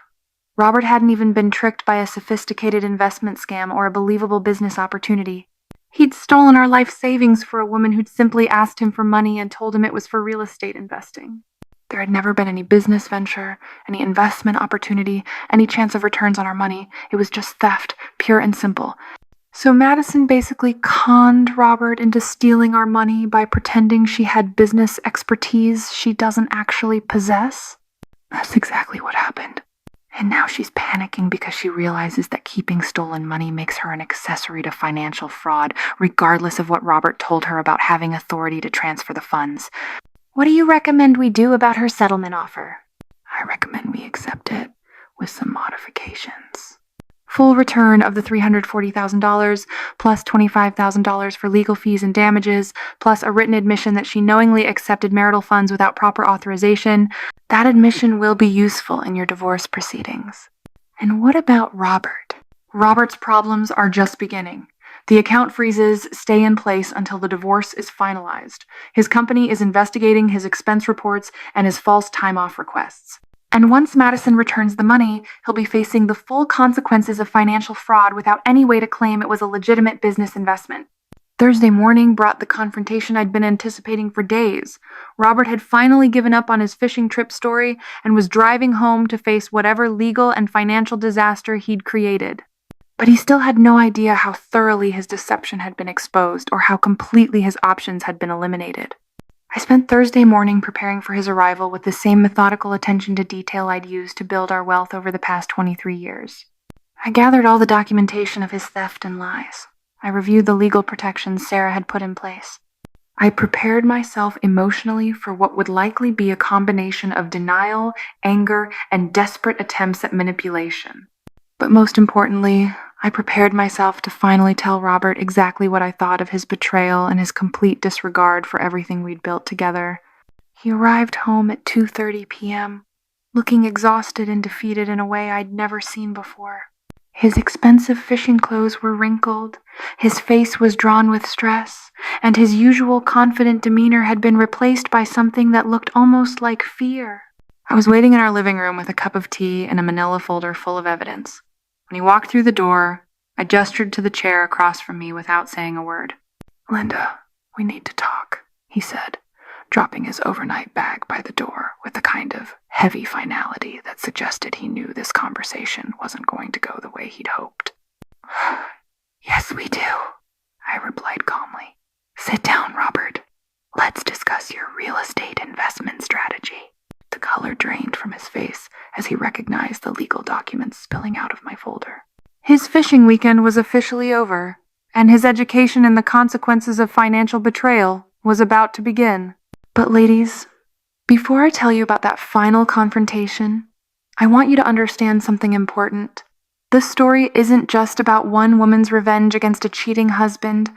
Robert hadn't even been tricked by a sophisticated investment scam or a believable business opportunity. He'd stolen our life savings for a woman who'd simply asked him for money and told him it was for real estate investing. There had never been any business venture, any investment opportunity, any chance of returns on our money. It was just theft, pure and simple. So Madison basically conned Robert into stealing our money by pretending she had business expertise she doesn't actually possess? That's exactly what happened. And now she's panicking because she realizes that keeping stolen money makes her an accessory to financial fraud, regardless of what Robert told her about having authority to transfer the funds. What do you recommend we do about her settlement offer? I recommend we accept it with some modifications. Full return of the $340,000, plus $25,000 for legal fees and damages, plus a written admission that she knowingly accepted marital funds without proper authorization. That admission will be useful in your divorce proceedings. And what about Robert? Robert's problems are just beginning. The account freezes stay in place until the divorce is finalized. His company is investigating his expense reports and his false time-off requests. And once Madison returns the money, he'll be facing the full consequences of financial fraud without any way to claim it was a legitimate business investment. Thursday morning brought the confrontation I'd been anticipating for days. Robert had finally given up on his fishing trip story and was driving home to face whatever legal and financial disaster he'd created. But he still had no idea how thoroughly his deception had been exposed or how completely his options had been eliminated. I spent Thursday morning preparing for his arrival with the same methodical attention to detail I'd used to build our wealth over the past 23 years. I gathered all the documentation of his theft and lies. I reviewed the legal protections Sarah had put in place. I prepared myself emotionally for what would likely be a combination of denial, anger, and desperate attempts at manipulation. But most importantly, I prepared myself to finally tell Robert exactly what I thought of his betrayal and his complete disregard for everything we'd built together. He arrived home at 2:30 p.m., looking exhausted and defeated in a way I'd never seen before. His expensive fishing clothes were wrinkled, his face was drawn with stress, and his usual confident demeanor had been replaced by something that looked almost like fear. I was waiting in our living room with a cup of tea and a manila folder full of evidence. When he walked through the door, I gestured to the chair across from me without saying a word. "Linda, we need to talk," he said, dropping his overnight bag by the door with a kind of heavy finality that suggested he knew this conversation wasn't going to go the way he'd hoped. "Yes, we do," I replied calmly. "Sit down, Robert. Let's discuss your real estate investment strategy." The color drained from his face as he recognized the legal documents spilling out of my folder. His fishing weekend was officially over, and his education in the consequences of financial betrayal was about to begin. But ladies, before I tell you about that final confrontation, I want you to understand something important. This story isn't just about one woman's revenge against a cheating husband.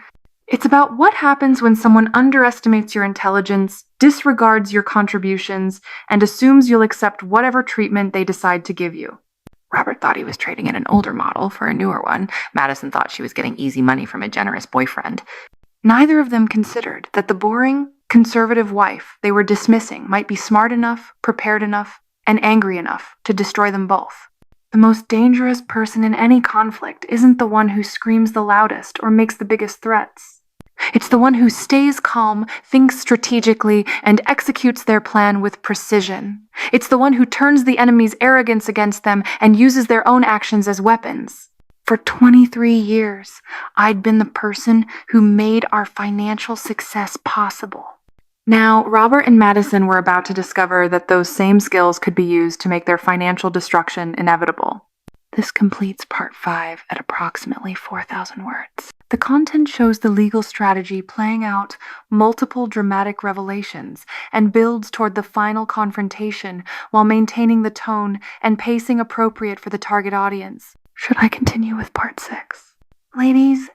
It's about what happens when someone underestimates your intelligence, disregards your contributions, and assumes you'll accept whatever treatment they decide to give you. Robert thought he was trading in an older model for a newer one. Madison thought she was getting easy money from a generous boyfriend. Neither of them considered that the boring, conservative wife they were dismissing might be smart enough, prepared enough, and angry enough to destroy them both. The most dangerous person in any conflict isn't the one who screams the loudest or makes the biggest threats. It's the one who stays calm, thinks strategically, and executes their plan with precision. It's the one who turns the enemy's arrogance against them and uses their own actions as weapons. For 23 years, I'd been the person who made our financial success possible. Now, Robert and Madison were about to discover that those same skills could be used to make their financial destruction inevitable. This completes part 5 at approximately 4,000 words. The content shows the legal strategy playing out multiple dramatic revelations and builds toward the final confrontation while maintaining the tone and pacing appropriate for the target audience. Should I continue with part 6? Ladies,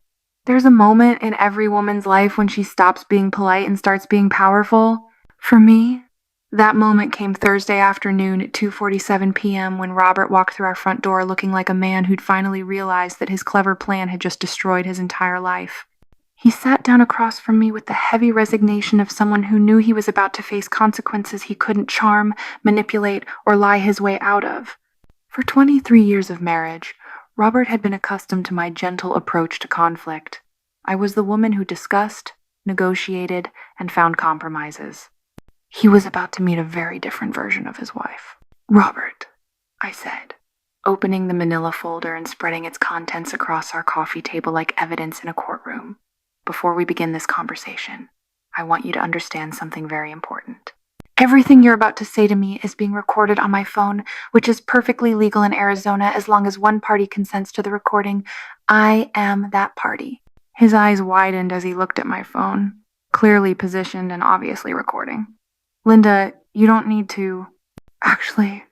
there's a moment in every woman's life when she stops being polite and starts being powerful. For me, that moment came Thursday afternoon at 2:47 p.m. when Robert walked through our front door looking like a man who'd finally realized that his clever plan had just destroyed his entire life. He sat down across from me with the heavy resignation of someone who knew he was about to face consequences he couldn't charm, manipulate, or lie his way out of. For 23 years of marriage, Robert had been accustomed to my gentle approach to conflict. I was the woman who discussed, negotiated, and found compromises. He was about to meet a very different version of his wife. "Robert," I said, opening the manila folder and spreading its contents across our coffee table like evidence in a courtroom. "Before we begin this conversation, I want you to understand something very important. Everything you're about to say to me is being recorded on my phone, which is perfectly legal in Arizona as long as one party consents to the recording. I am that party." His eyes widened as he looked at my phone, clearly positioned and obviously recording. "Linda, you don't need to." "Actually,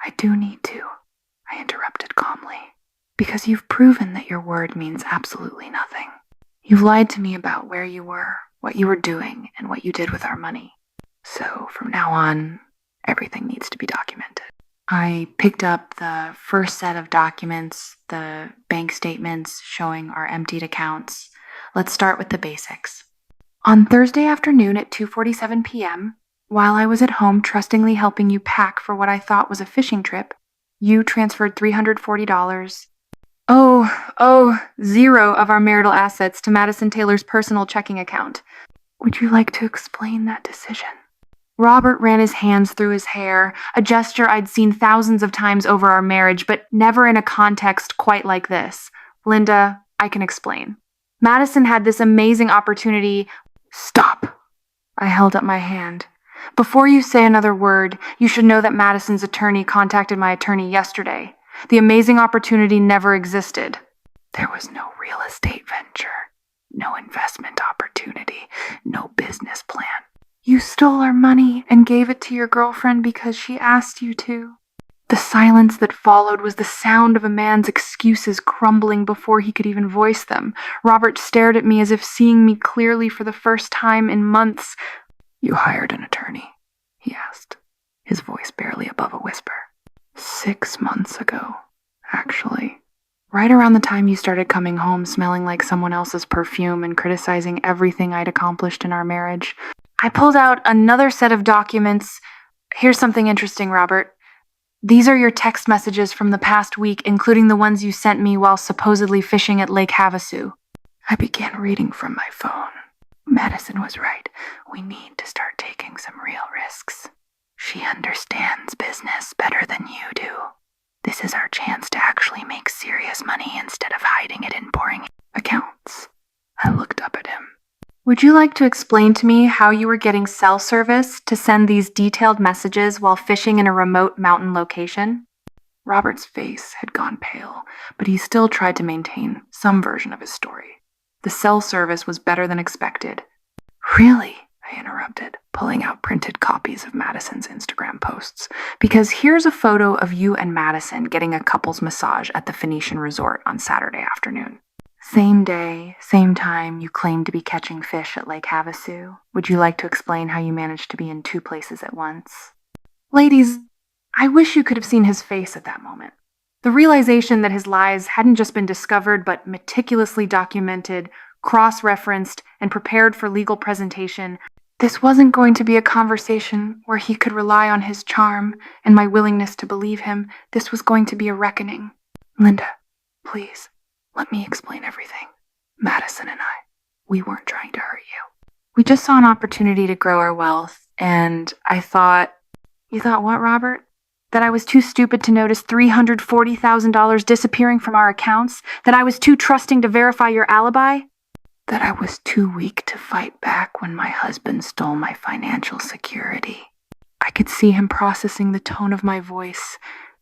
I do need to," I interrupted calmly, "because you've proven that your word means absolutely nothing. You've lied to me about where you were, what you were doing, and what you did with our money. So from now on, everything needs to be documented." I picked up the first set of documents, the bank statements showing our emptied accounts. Let's start with the basics. On Thursday afternoon at 2:47 p.m., while I was at home trustingly helping you pack for what I thought was a fishing trip, you transferred $340, zero of our marital assets to Madison Taylor's personal checking account. Would you like to explain that decision? Robert ran his hands through his hair, a gesture I'd seen thousands of times over our marriage, but never in a context quite like this. Linda, I can explain. Madison had this amazing opportunity. Stop! I held up my hand. Before you say another word, you should know that Madison's attorney contacted my attorney yesterday. The amazing opportunity never existed. There was no real estate venture, no investment opportunity, no business plan. You stole our money and gave it to your girlfriend because she asked you to. The silence that followed was the sound of a man's excuses crumbling before he could even voice them. Robert stared at me as if seeing me clearly for the first time in months. You hired an attorney, he asked, his voice barely above a whisper. 6 months ago, actually. Right around the time you started coming home smelling like someone else's perfume and criticizing everything I'd accomplished in our marriage. I pulled out another set of documents. Here's something interesting, Robert. These are your text messages from the past week, including the ones you sent me while supposedly fishing at Lake Havasu. I began reading from my phone. Madison was right. We need to start taking some real risks. She understands business better than you do. This is our chance to actually make serious money instead of hiding it in boring accounts. I looked up at him. Would you like to explain to me how you were getting cell service to send these detailed messages while fishing in a remote mountain location? Robert's face had gone pale, but he still tried to maintain some version of his story. The cell service was better than expected. Really? I interrupted, pulling out printed copies of Madison's Instagram posts. Because here's a photo of you and Madison getting a couple's massage at the Phoenician Resort on Saturday afternoon. Same day, same time you claimed to be catching fish at Lake Havasu. Would you like to explain how you managed to be in 2 places at once? Ladies, I wish you could have seen his face at that moment. The realization that his lies hadn't just been discovered but meticulously documented, cross-referenced, and prepared for legal presentation. This wasn't going to be a conversation where he could rely on his charm and my willingness to believe him. This was going to be a reckoning. Linda, please. Let me explain everything. Madison and we weren't trying to hurt you. We just saw an opportunity to grow our wealth, and I thought... You thought what, Robert? That I was too stupid to notice $340,000 disappearing from our accounts? That I was too trusting to verify your alibi? That I was too weak to fight back when my husband stole my financial security? I could see him processing the tone of my voice,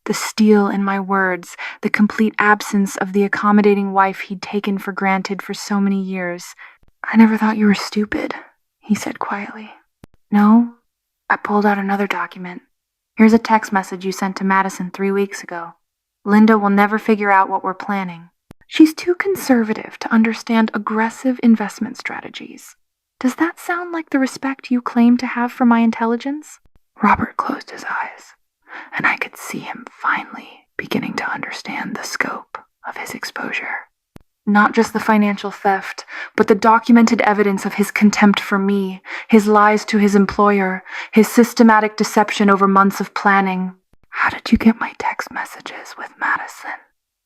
the steel in my words, the complete absence of the accommodating wife he'd taken for granted for so many years. I never thought you were stupid, he said quietly. No, I pulled out another document. Here's a text message you sent to Madison 3 weeks ago. Linda will never figure out what we're planning. She's too conservative to understand aggressive investment strategies. Does that sound like the respect you claim to have for my intelligence? Robert closed his eyes, and I could see him finally beginning to understand the scope of his exposure. Not just the financial theft, but the documented evidence of his contempt for me, his lies to his employer, his systematic deception over months of planning. How did you get my text messages with Madison?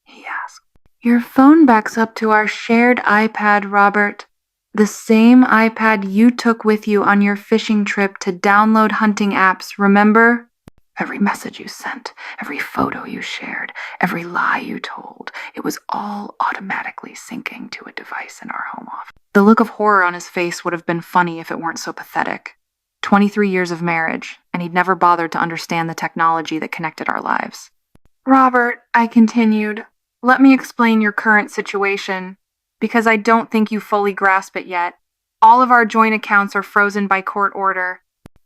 He asked. Your phone backs up to our shared iPad, Robert. The same iPad you took with you on your fishing trip to download hunting apps, remember? Every message you sent, every photo you shared, every lie you told, it was all automatically syncing to a device in our home office. The look of horror on his face would have been funny if it weren't so pathetic. 23 years of marriage, and he'd never bothered to understand the technology that connected our lives. Robert, I continued, let me explain your current situation, because I don't think you fully grasp it yet. All of our joint accounts are frozen by court order.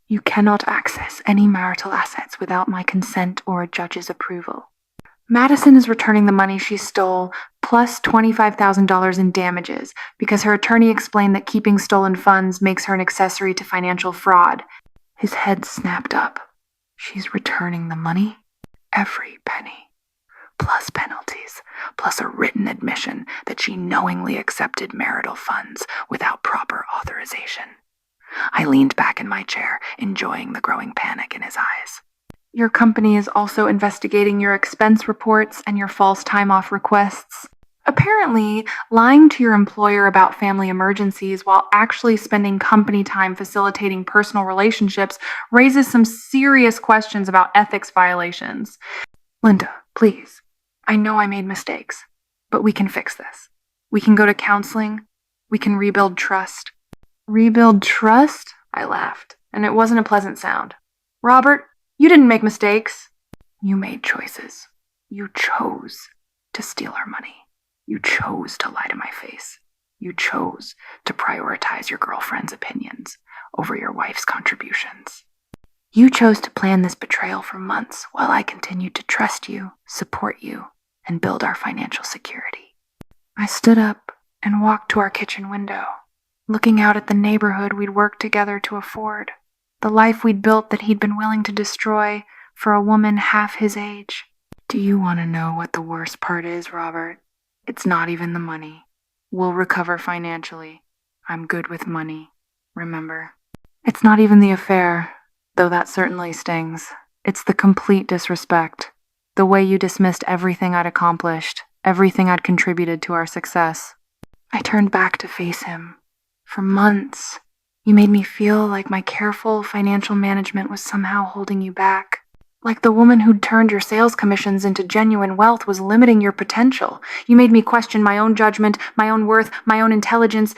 You cannot access any marital assets without my consent or a judge's approval. Madison is returning the money she stole, plus $25,000 in damages, because her attorney explained that keeping stolen funds makes her an accessory to financial fraud. His head snapped up. She's returning the money? Every penny. Plus penalties, plus a written admission that she knowingly accepted marital funds without proper authorization. I leaned back in my chair, enjoying the growing panic in his eyes. Your company is also investigating your expense reports and your false time-off requests. Apparently, lying to your employer about family emergencies while actually spending company time facilitating personal relationships raises some serious questions about ethics violations. Linda, please. I know I made mistakes, But we can fix this. We can go to counseling. We can rebuild trust. Rebuild trust? I laughed, and it wasn't a pleasant sound. Robert, you didn't make mistakes. You made choices. You chose to steal our money. You chose to lie to my face. You chose to prioritize your girlfriend's opinions over your wife's contributions. You chose to plan this betrayal for months while I continued to trust you, support you, and build our financial security. I stood up and walked to our kitchen window, looking out at the neighborhood we'd worked together to afford, the life we'd built that he'd been willing to destroy for a woman half his age. Do you want to know what the worst part is, Robert? It's not even the money. We'll recover financially. I'm good with money, remember? It's not even the affair, though that certainly stings. It's the complete disrespect. The way you dismissed everything I'd accomplished, everything I'd contributed to our success. I turned back to face him. For months, you made me feel like my careful financial management was somehow holding you back. Like the woman who'd turned your sales commissions into genuine wealth was limiting your potential. You made me question my own judgment, my own worth, my own intelligence.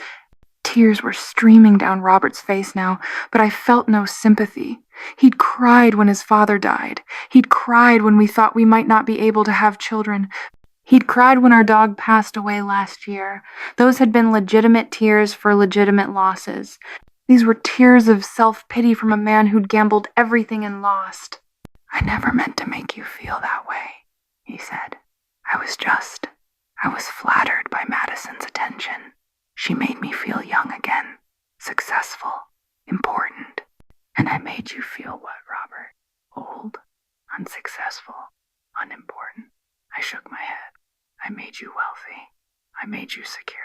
Tears were streaming down Robert's face now, but I felt no sympathy. He'd cried when his father died. He'd cried when we thought we might not be able to have children. He'd cried when our dog passed away last year. Those had been legitimate tears for legitimate losses. These were tears of self-pity from a man who'd gambled everything and lost. I never meant to make you feel that way, he said. I was flattered by Madison's attention. She made me feel young again, successful, important. And I made you feel what, Robert? Old, unsuccessful, unimportant. I shook my head. I made you wealthy. I made you secure.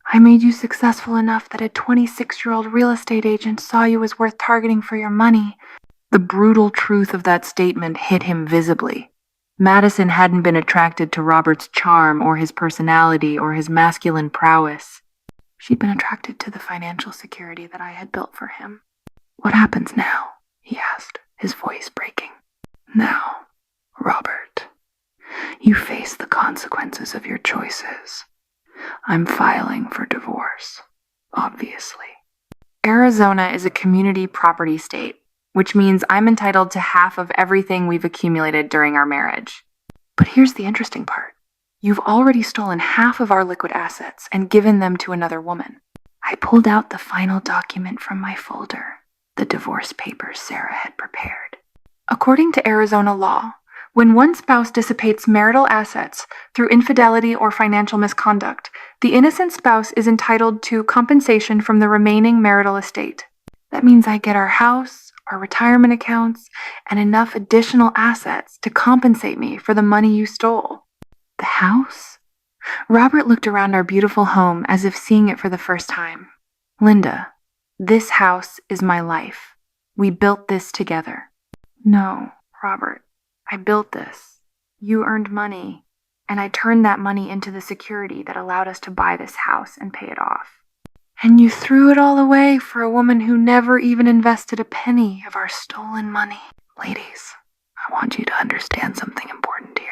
I made you successful enough that a 26-year-old real estate agent saw you as worth targeting for your money. The brutal truth of that statement hit him visibly. Madison hadn't been attracted to Robert's charm or his personality or his masculine prowess. She'd been attracted to the financial security that I had built for him. What happens now? He asked, his voice breaking. Now, Robert, you face the consequences of your choices. I'm filing for divorce, obviously. Arizona is a community property state, which means I'm entitled to half of everything we've accumulated during our marriage. But here's the interesting part. You've already stolen half of our liquid assets and given them to another woman. I pulled out the final document from my folder, the divorce papers Sarah had prepared. According to Arizona law, when one spouse dissipates marital assets through infidelity or financial misconduct, the innocent spouse is entitled to compensation from the remaining marital estate. That means I get our house, our retirement accounts, and enough additional assets to compensate me for the money you stole. The house? Robert looked around our beautiful home as if seeing it for the first time. Linda, this house is my life. We built this together. No, Robert, I built this. You earned money, and I turned that money into the security that allowed us to buy this house and pay it off. And you threw it all away for a woman who never even invested a penny of our stolen money. Ladies, I want you to understand something important here.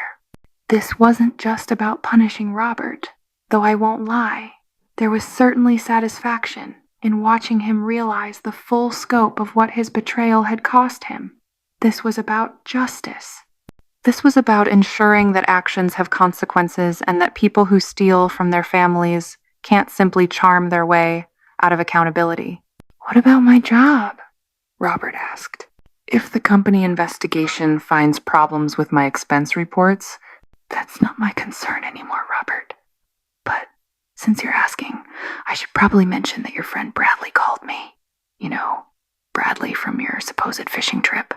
This wasn't just about punishing Robert, though I won't lie. There was certainly satisfaction in watching him realize the full scope of what his betrayal had cost him. This was about justice. This was about ensuring that actions have consequences and that people who steal from their families can't simply charm their way out of accountability. What about my job? Robert asked. If the company investigation finds problems with my expense reports, that's not my concern anymore, Robert. But since you're asking, I should probably mention that your friend Bradley called me. You know, Bradley from your supposed fishing trip.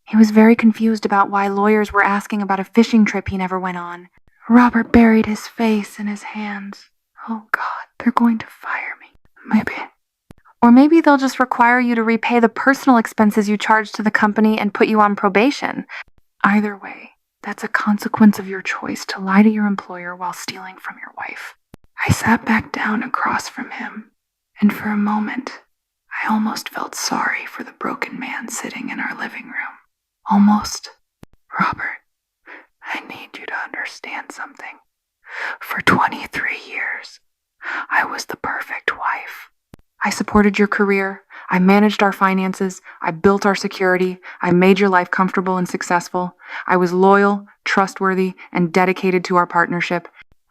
He was very confused about why lawyers were asking about a fishing trip he never went on. Robert buried his face in his hands. Oh God, they're going to fire me. Maybe. Or maybe they'll just require you to repay the personal expenses you charged to the company and put you on probation. Either way, that's a consequence of your choice to lie to your employer while stealing from your wife. I sat back down across from him, and for a moment, I almost felt sorry for the broken man sitting in our living room. Almost. Robert, I need you to understand something. For 23 years, I was the perfect wife. I supported your career. I managed our finances. I built our security. I made your life comfortable and successful. I was loyal, trustworthy, and dedicated to our partnership.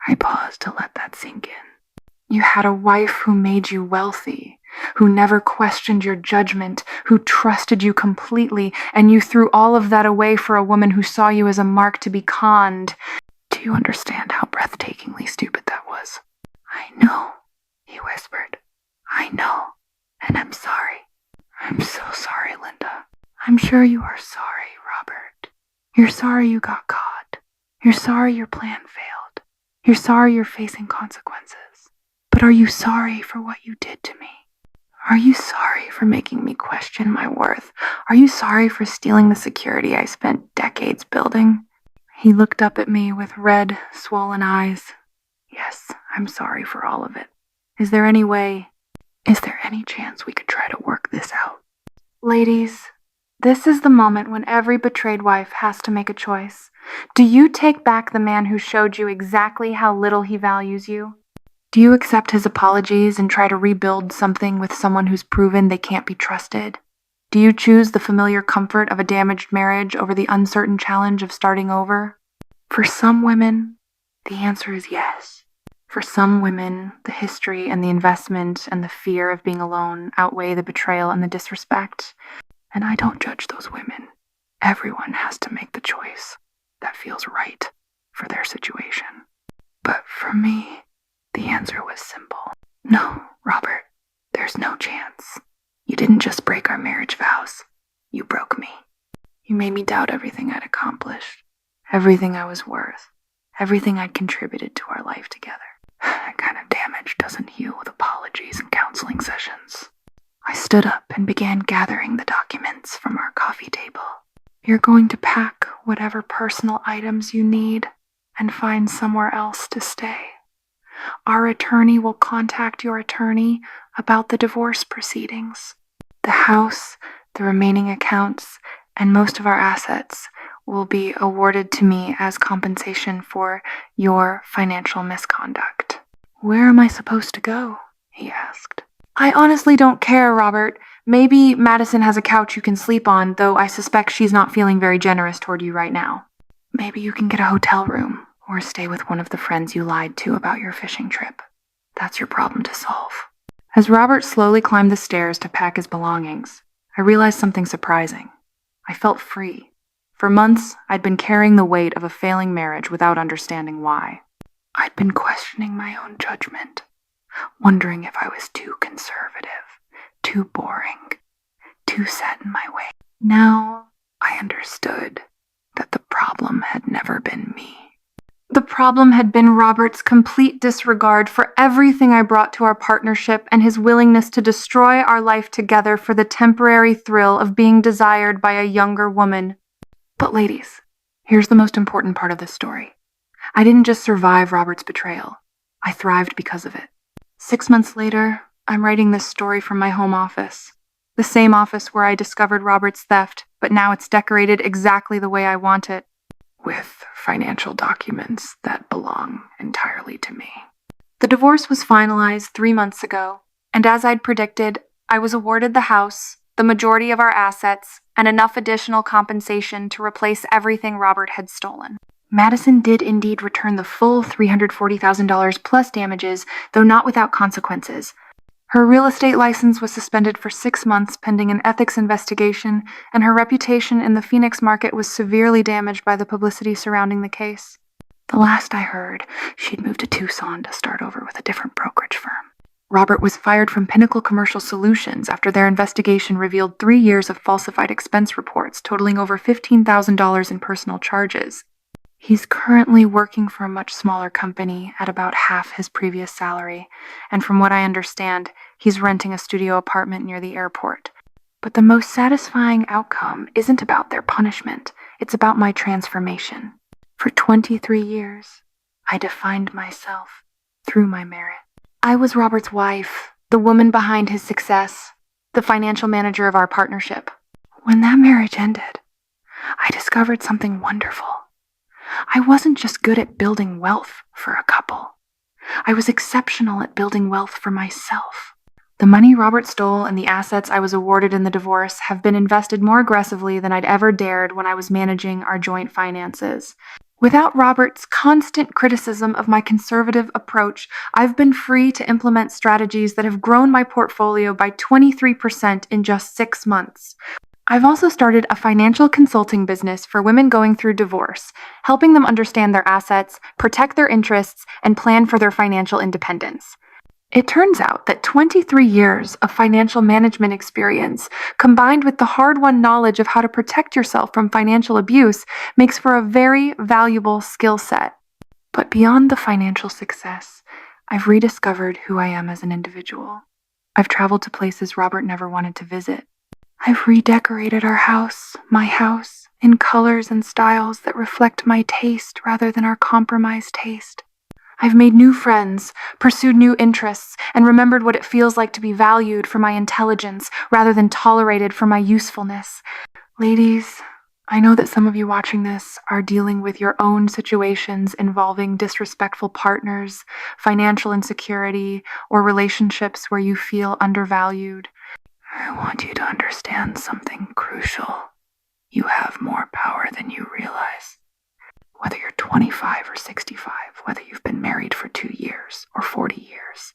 I paused to let that sink in. You had a wife who made you wealthy, who never questioned your judgment, who trusted you completely, and you threw all of that away for a woman who saw you as a mark to be conned. Do you understand how breathtakingly stupid that was? I know, he whispered. I know, and I'm sorry. I'm so sorry, Linda. I'm sure you are sorry, Robert. You're sorry you got caught. You're sorry your plan failed. You're sorry you're facing consequences. But are you sorry for what you did to me? Are you sorry for making me question my worth? Are you sorry for stealing the security I spent decades building? He looked up at me with red, swollen eyes. Yes, I'm sorry for all of it. Is there any chance we could try to work this out? Ladies, this is the moment when every betrayed wife has to make a choice. Do you take back the man who showed you exactly how little he values you? Do you accept his apologies and try to rebuild something with someone who's proven they can't be trusted? Do you choose the familiar comfort of a damaged marriage over the uncertain challenge of starting over? For some women, the answer is yes. For some women, the history and the investment and the fear of being alone outweigh the betrayal and the disrespect. And I don't judge those women. Everyone has to make the choice that feels right for their situation. But for me, the answer was simple. No, Robert, there's no chance. You didn't just break our marriage vows. You broke me. You made me doubt everything I'd accomplished, everything I was worth, everything I'd contributed to our life together. That kind of damage doesn't heal with apologies and counseling sessions. I stood up and began gathering the documents from our coffee table. You're going to pack whatever personal items you need and find somewhere else to stay. Our attorney will contact your attorney about the divorce proceedings. The house, the remaining accounts, and most of our assets will be awarded to me as compensation for your financial misconduct. Where am I supposed to go? He asked. I honestly don't care, Robert. Maybe Madison has a couch you can sleep on, though I suspect she's not feeling very generous toward you right now. Maybe you can get a hotel room or stay with one of the friends you lied to about your fishing trip. That's your problem to solve. As Robert slowly climbed the stairs to pack his belongings, I realized something surprising. I felt free. For months, I'd been carrying the weight of a failing marriage without understanding why. I'd been questioning my own judgment, wondering if I was too conservative, too boring, too set in my way. Now, I understood that the problem had never been me. The problem had been Robert's complete disregard for everything I brought to our partnership and his willingness to destroy our life together for the temporary thrill of being desired by a younger woman. But ladies, here's the most important part of this story. I didn't just survive Robert's betrayal. I thrived because of it. 6 months later, I'm writing this story from my home office. The same office where I discovered Robert's theft, but now it's decorated exactly the way I want it, with financial documents that belong entirely to me. The divorce was finalized 3 months ago, and as I'd predicted, I was awarded the house, the majority of our assets, and enough additional compensation to replace everything Robert had stolen. Madison did indeed return the full $340,000 plus damages, though not without consequences. Her real estate license was suspended for 6 months pending an ethics investigation, and her reputation in the Phoenix market was severely damaged by the publicity surrounding the case. The last I heard, she'd moved to Tucson to start over with a different brokerage firm. Robert was fired from Pinnacle Commercial Solutions after their investigation revealed 3 years of falsified expense reports totaling over $15,000 in personal charges. He's currently working for a much smaller company at about half his previous salary, and from what I understand, he's renting a studio apartment near the airport. But the most satisfying outcome isn't about their punishment, it's about my transformation. For 23 years, I defined myself through my merit. I was Robert's wife, the woman behind his success, the financial manager of our partnership. When that marriage ended, I discovered something wonderful. I wasn't just good at building wealth for a couple. I was exceptional at building wealth for myself. The money Robert stole and the assets I was awarded in the divorce have been invested more aggressively than I'd ever dared when I was managing our joint finances. Without Robert's constant criticism of my conservative approach, I've been free to implement strategies that have grown my portfolio by 23% in just 6 months. I've also started a financial consulting business for women going through divorce, helping them understand their assets, protect their interests, and plan for their financial independence. It turns out that 23 years of financial management experience, combined with the hard-won knowledge of how to protect yourself from financial abuse, makes for a very valuable skill set. But beyond the financial success, I've rediscovered who I am as an individual. I've traveled to places Robert never wanted to visit. I've redecorated my house, in colors and styles that reflect my taste rather than our compromised taste. I've made new friends, pursued new interests, and remembered what it feels like to be valued for my intelligence rather than tolerated for my usefulness. Ladies, I know that some of you watching this are dealing with your own situations involving disrespectful partners, financial insecurity, or relationships where you feel undervalued. I want you to understand something crucial. You have more power than you realize. Whether you're 25 or 65, whether you've been married for 2 years or 40 years,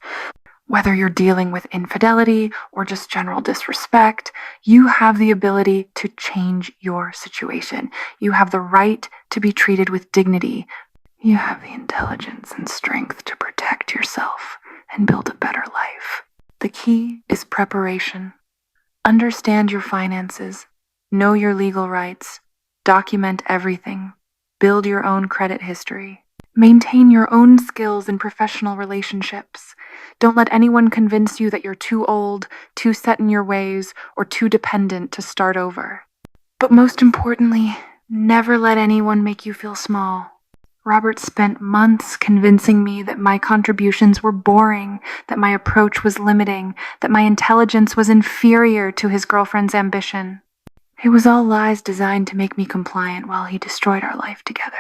whether you're dealing with infidelity or just general disrespect, you have the ability to change your situation. You have the right to be treated with dignity. You have the intelligence and strength to protect yourself and build a better life. The key is preparation. Understand your finances, know your legal rights, document everything, build your own credit history, maintain your own skills in professional relationships. Don't let anyone convince you that you're too old, too set in your ways, or too dependent to start over. But most importantly, never let anyone make you feel small. Robert spent months convincing me that my contributions were boring, that my approach was limiting, that my intelligence was inferior to his girlfriend's ambition. It was all lies designed to make me compliant while he destroyed our life together.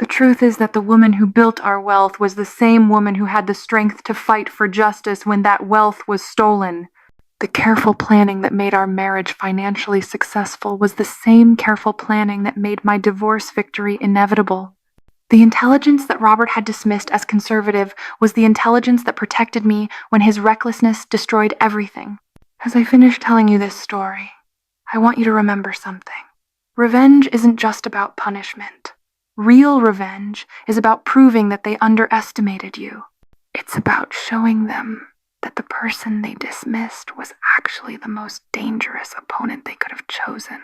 The truth is that the woman who built our wealth was the same woman who had the strength to fight for justice when that wealth was stolen. The careful planning that made our marriage financially successful was the same careful planning that made my divorce victory inevitable. The intelligence that Robert had dismissed as conservative was the intelligence that protected me when his recklessness destroyed everything. As I finish telling you this story, I want you to remember something. Revenge isn't just about punishment. Real revenge is about proving that they underestimated you. It's about showing them that the person they dismissed was actually the most dangerous opponent they could have chosen.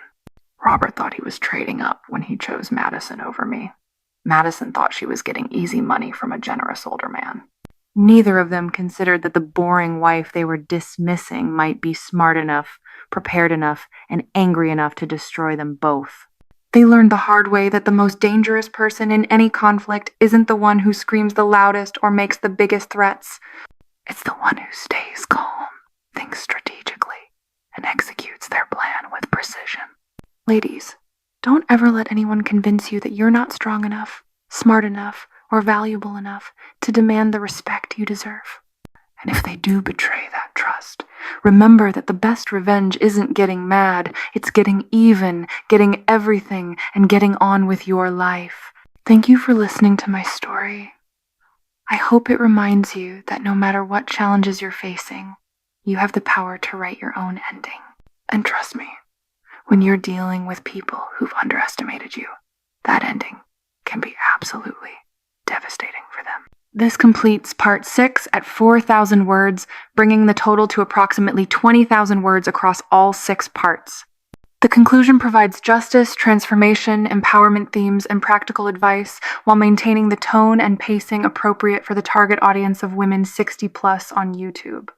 Robert thought he was trading up when he chose Madison over me. Madison thought she was getting easy money from a generous older man. Neither of them considered that the boring wife they were dismissing might be smart enough, prepared enough, and angry enough to destroy them both. They learned the hard way that the most dangerous person in any conflict isn't the one who screams the loudest or makes the biggest threats. It's the one who stays calm, thinks strategically, and executes their plan with precision. Ladies, don't ever let anyone convince you that you're not strong enough, smart enough, or valuable enough to demand the respect you deserve. And if they do betray that trust, remember that the best revenge isn't getting mad, it's getting even, getting everything, and getting on with your life. Thank you for listening to my story. I hope it reminds you that no matter what challenges you're facing, you have the power to write your own ending. And trust me, when you're dealing with people who've underestimated you, that ending can be absolutely devastating for them. This completes part 6 at 4,000 words, bringing the total to approximately 20,000 words across all 6 parts. The conclusion provides justice, transformation, empowerment themes, and practical advice while maintaining the tone and pacing appropriate for the target audience of women 60 plus on YouTube.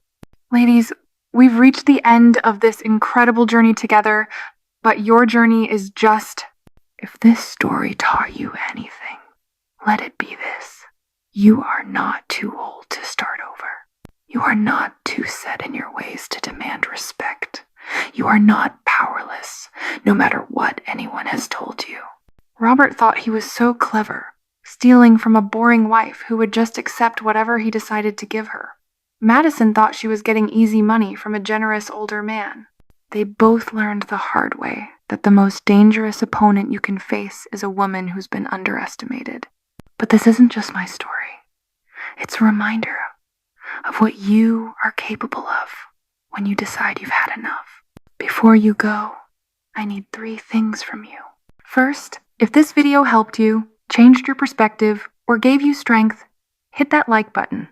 Ladies, we've reached the end of this incredible journey together, but your journey is just... If this story taught you anything, let it be this. You are not too old to start over. You are not too set in your ways to demand respect. You are not powerless, no matter what anyone has told you. Robert thought he was so clever, stealing from a boring wife who would just accept whatever he decided to give her. Madison thought she was getting easy money from a generous older man. They both learned the hard way that the most dangerous opponent you can face is a woman who's been underestimated. But this isn't just my story. It's a reminder of what you are capable of when you decide you've had enough. Before you go, I need 3 things from you. First, if this video helped you, changed your perspective, or gave you strength, hit that like button.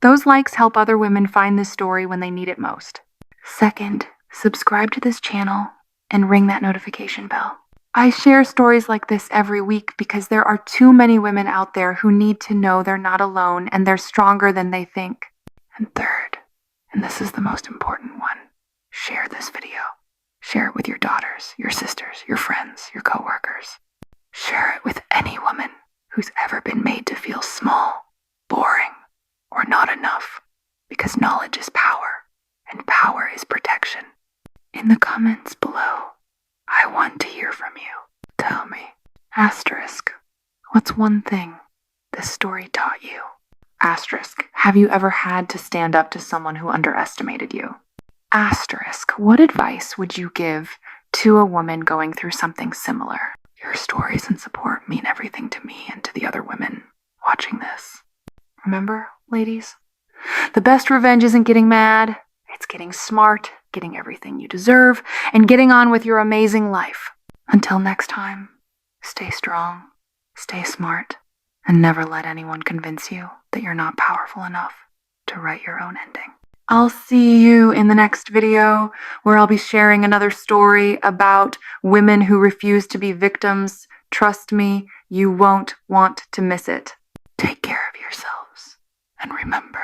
Those likes help other women find this story when they need it most. Second, subscribe to this channel and ring that notification bell. I share stories like this every week because there are too many women out there who need to know they're not alone and they're stronger than they think. And third, and this is the most important one, share this video. Share it with your daughters, your sisters, your friends, your coworkers. Share it with any woman who's ever been made to feel small, boring, or not enough, because knowledge is power, and power is protection. In the comments below, I want to hear from you. Tell me, asterisk, what's one thing this story taught you? Asterisk, have you ever had to stand up to someone who underestimated you? Asterisk, what advice would you give to a woman going through something similar? Your stories and support mean everything to me and to the other women watching this. Remember, ladies, the best revenge isn't getting mad, it's getting smart, getting everything you deserve, and getting on with your amazing life. Until next time, stay strong, stay smart, and never let anyone convince you that you're not powerful enough to write your own ending. I'll see you in the next video where I'll be sharing another story about women who refuse to be victims. Trust me, you won't want to miss it. Take care of yourselves, and remember,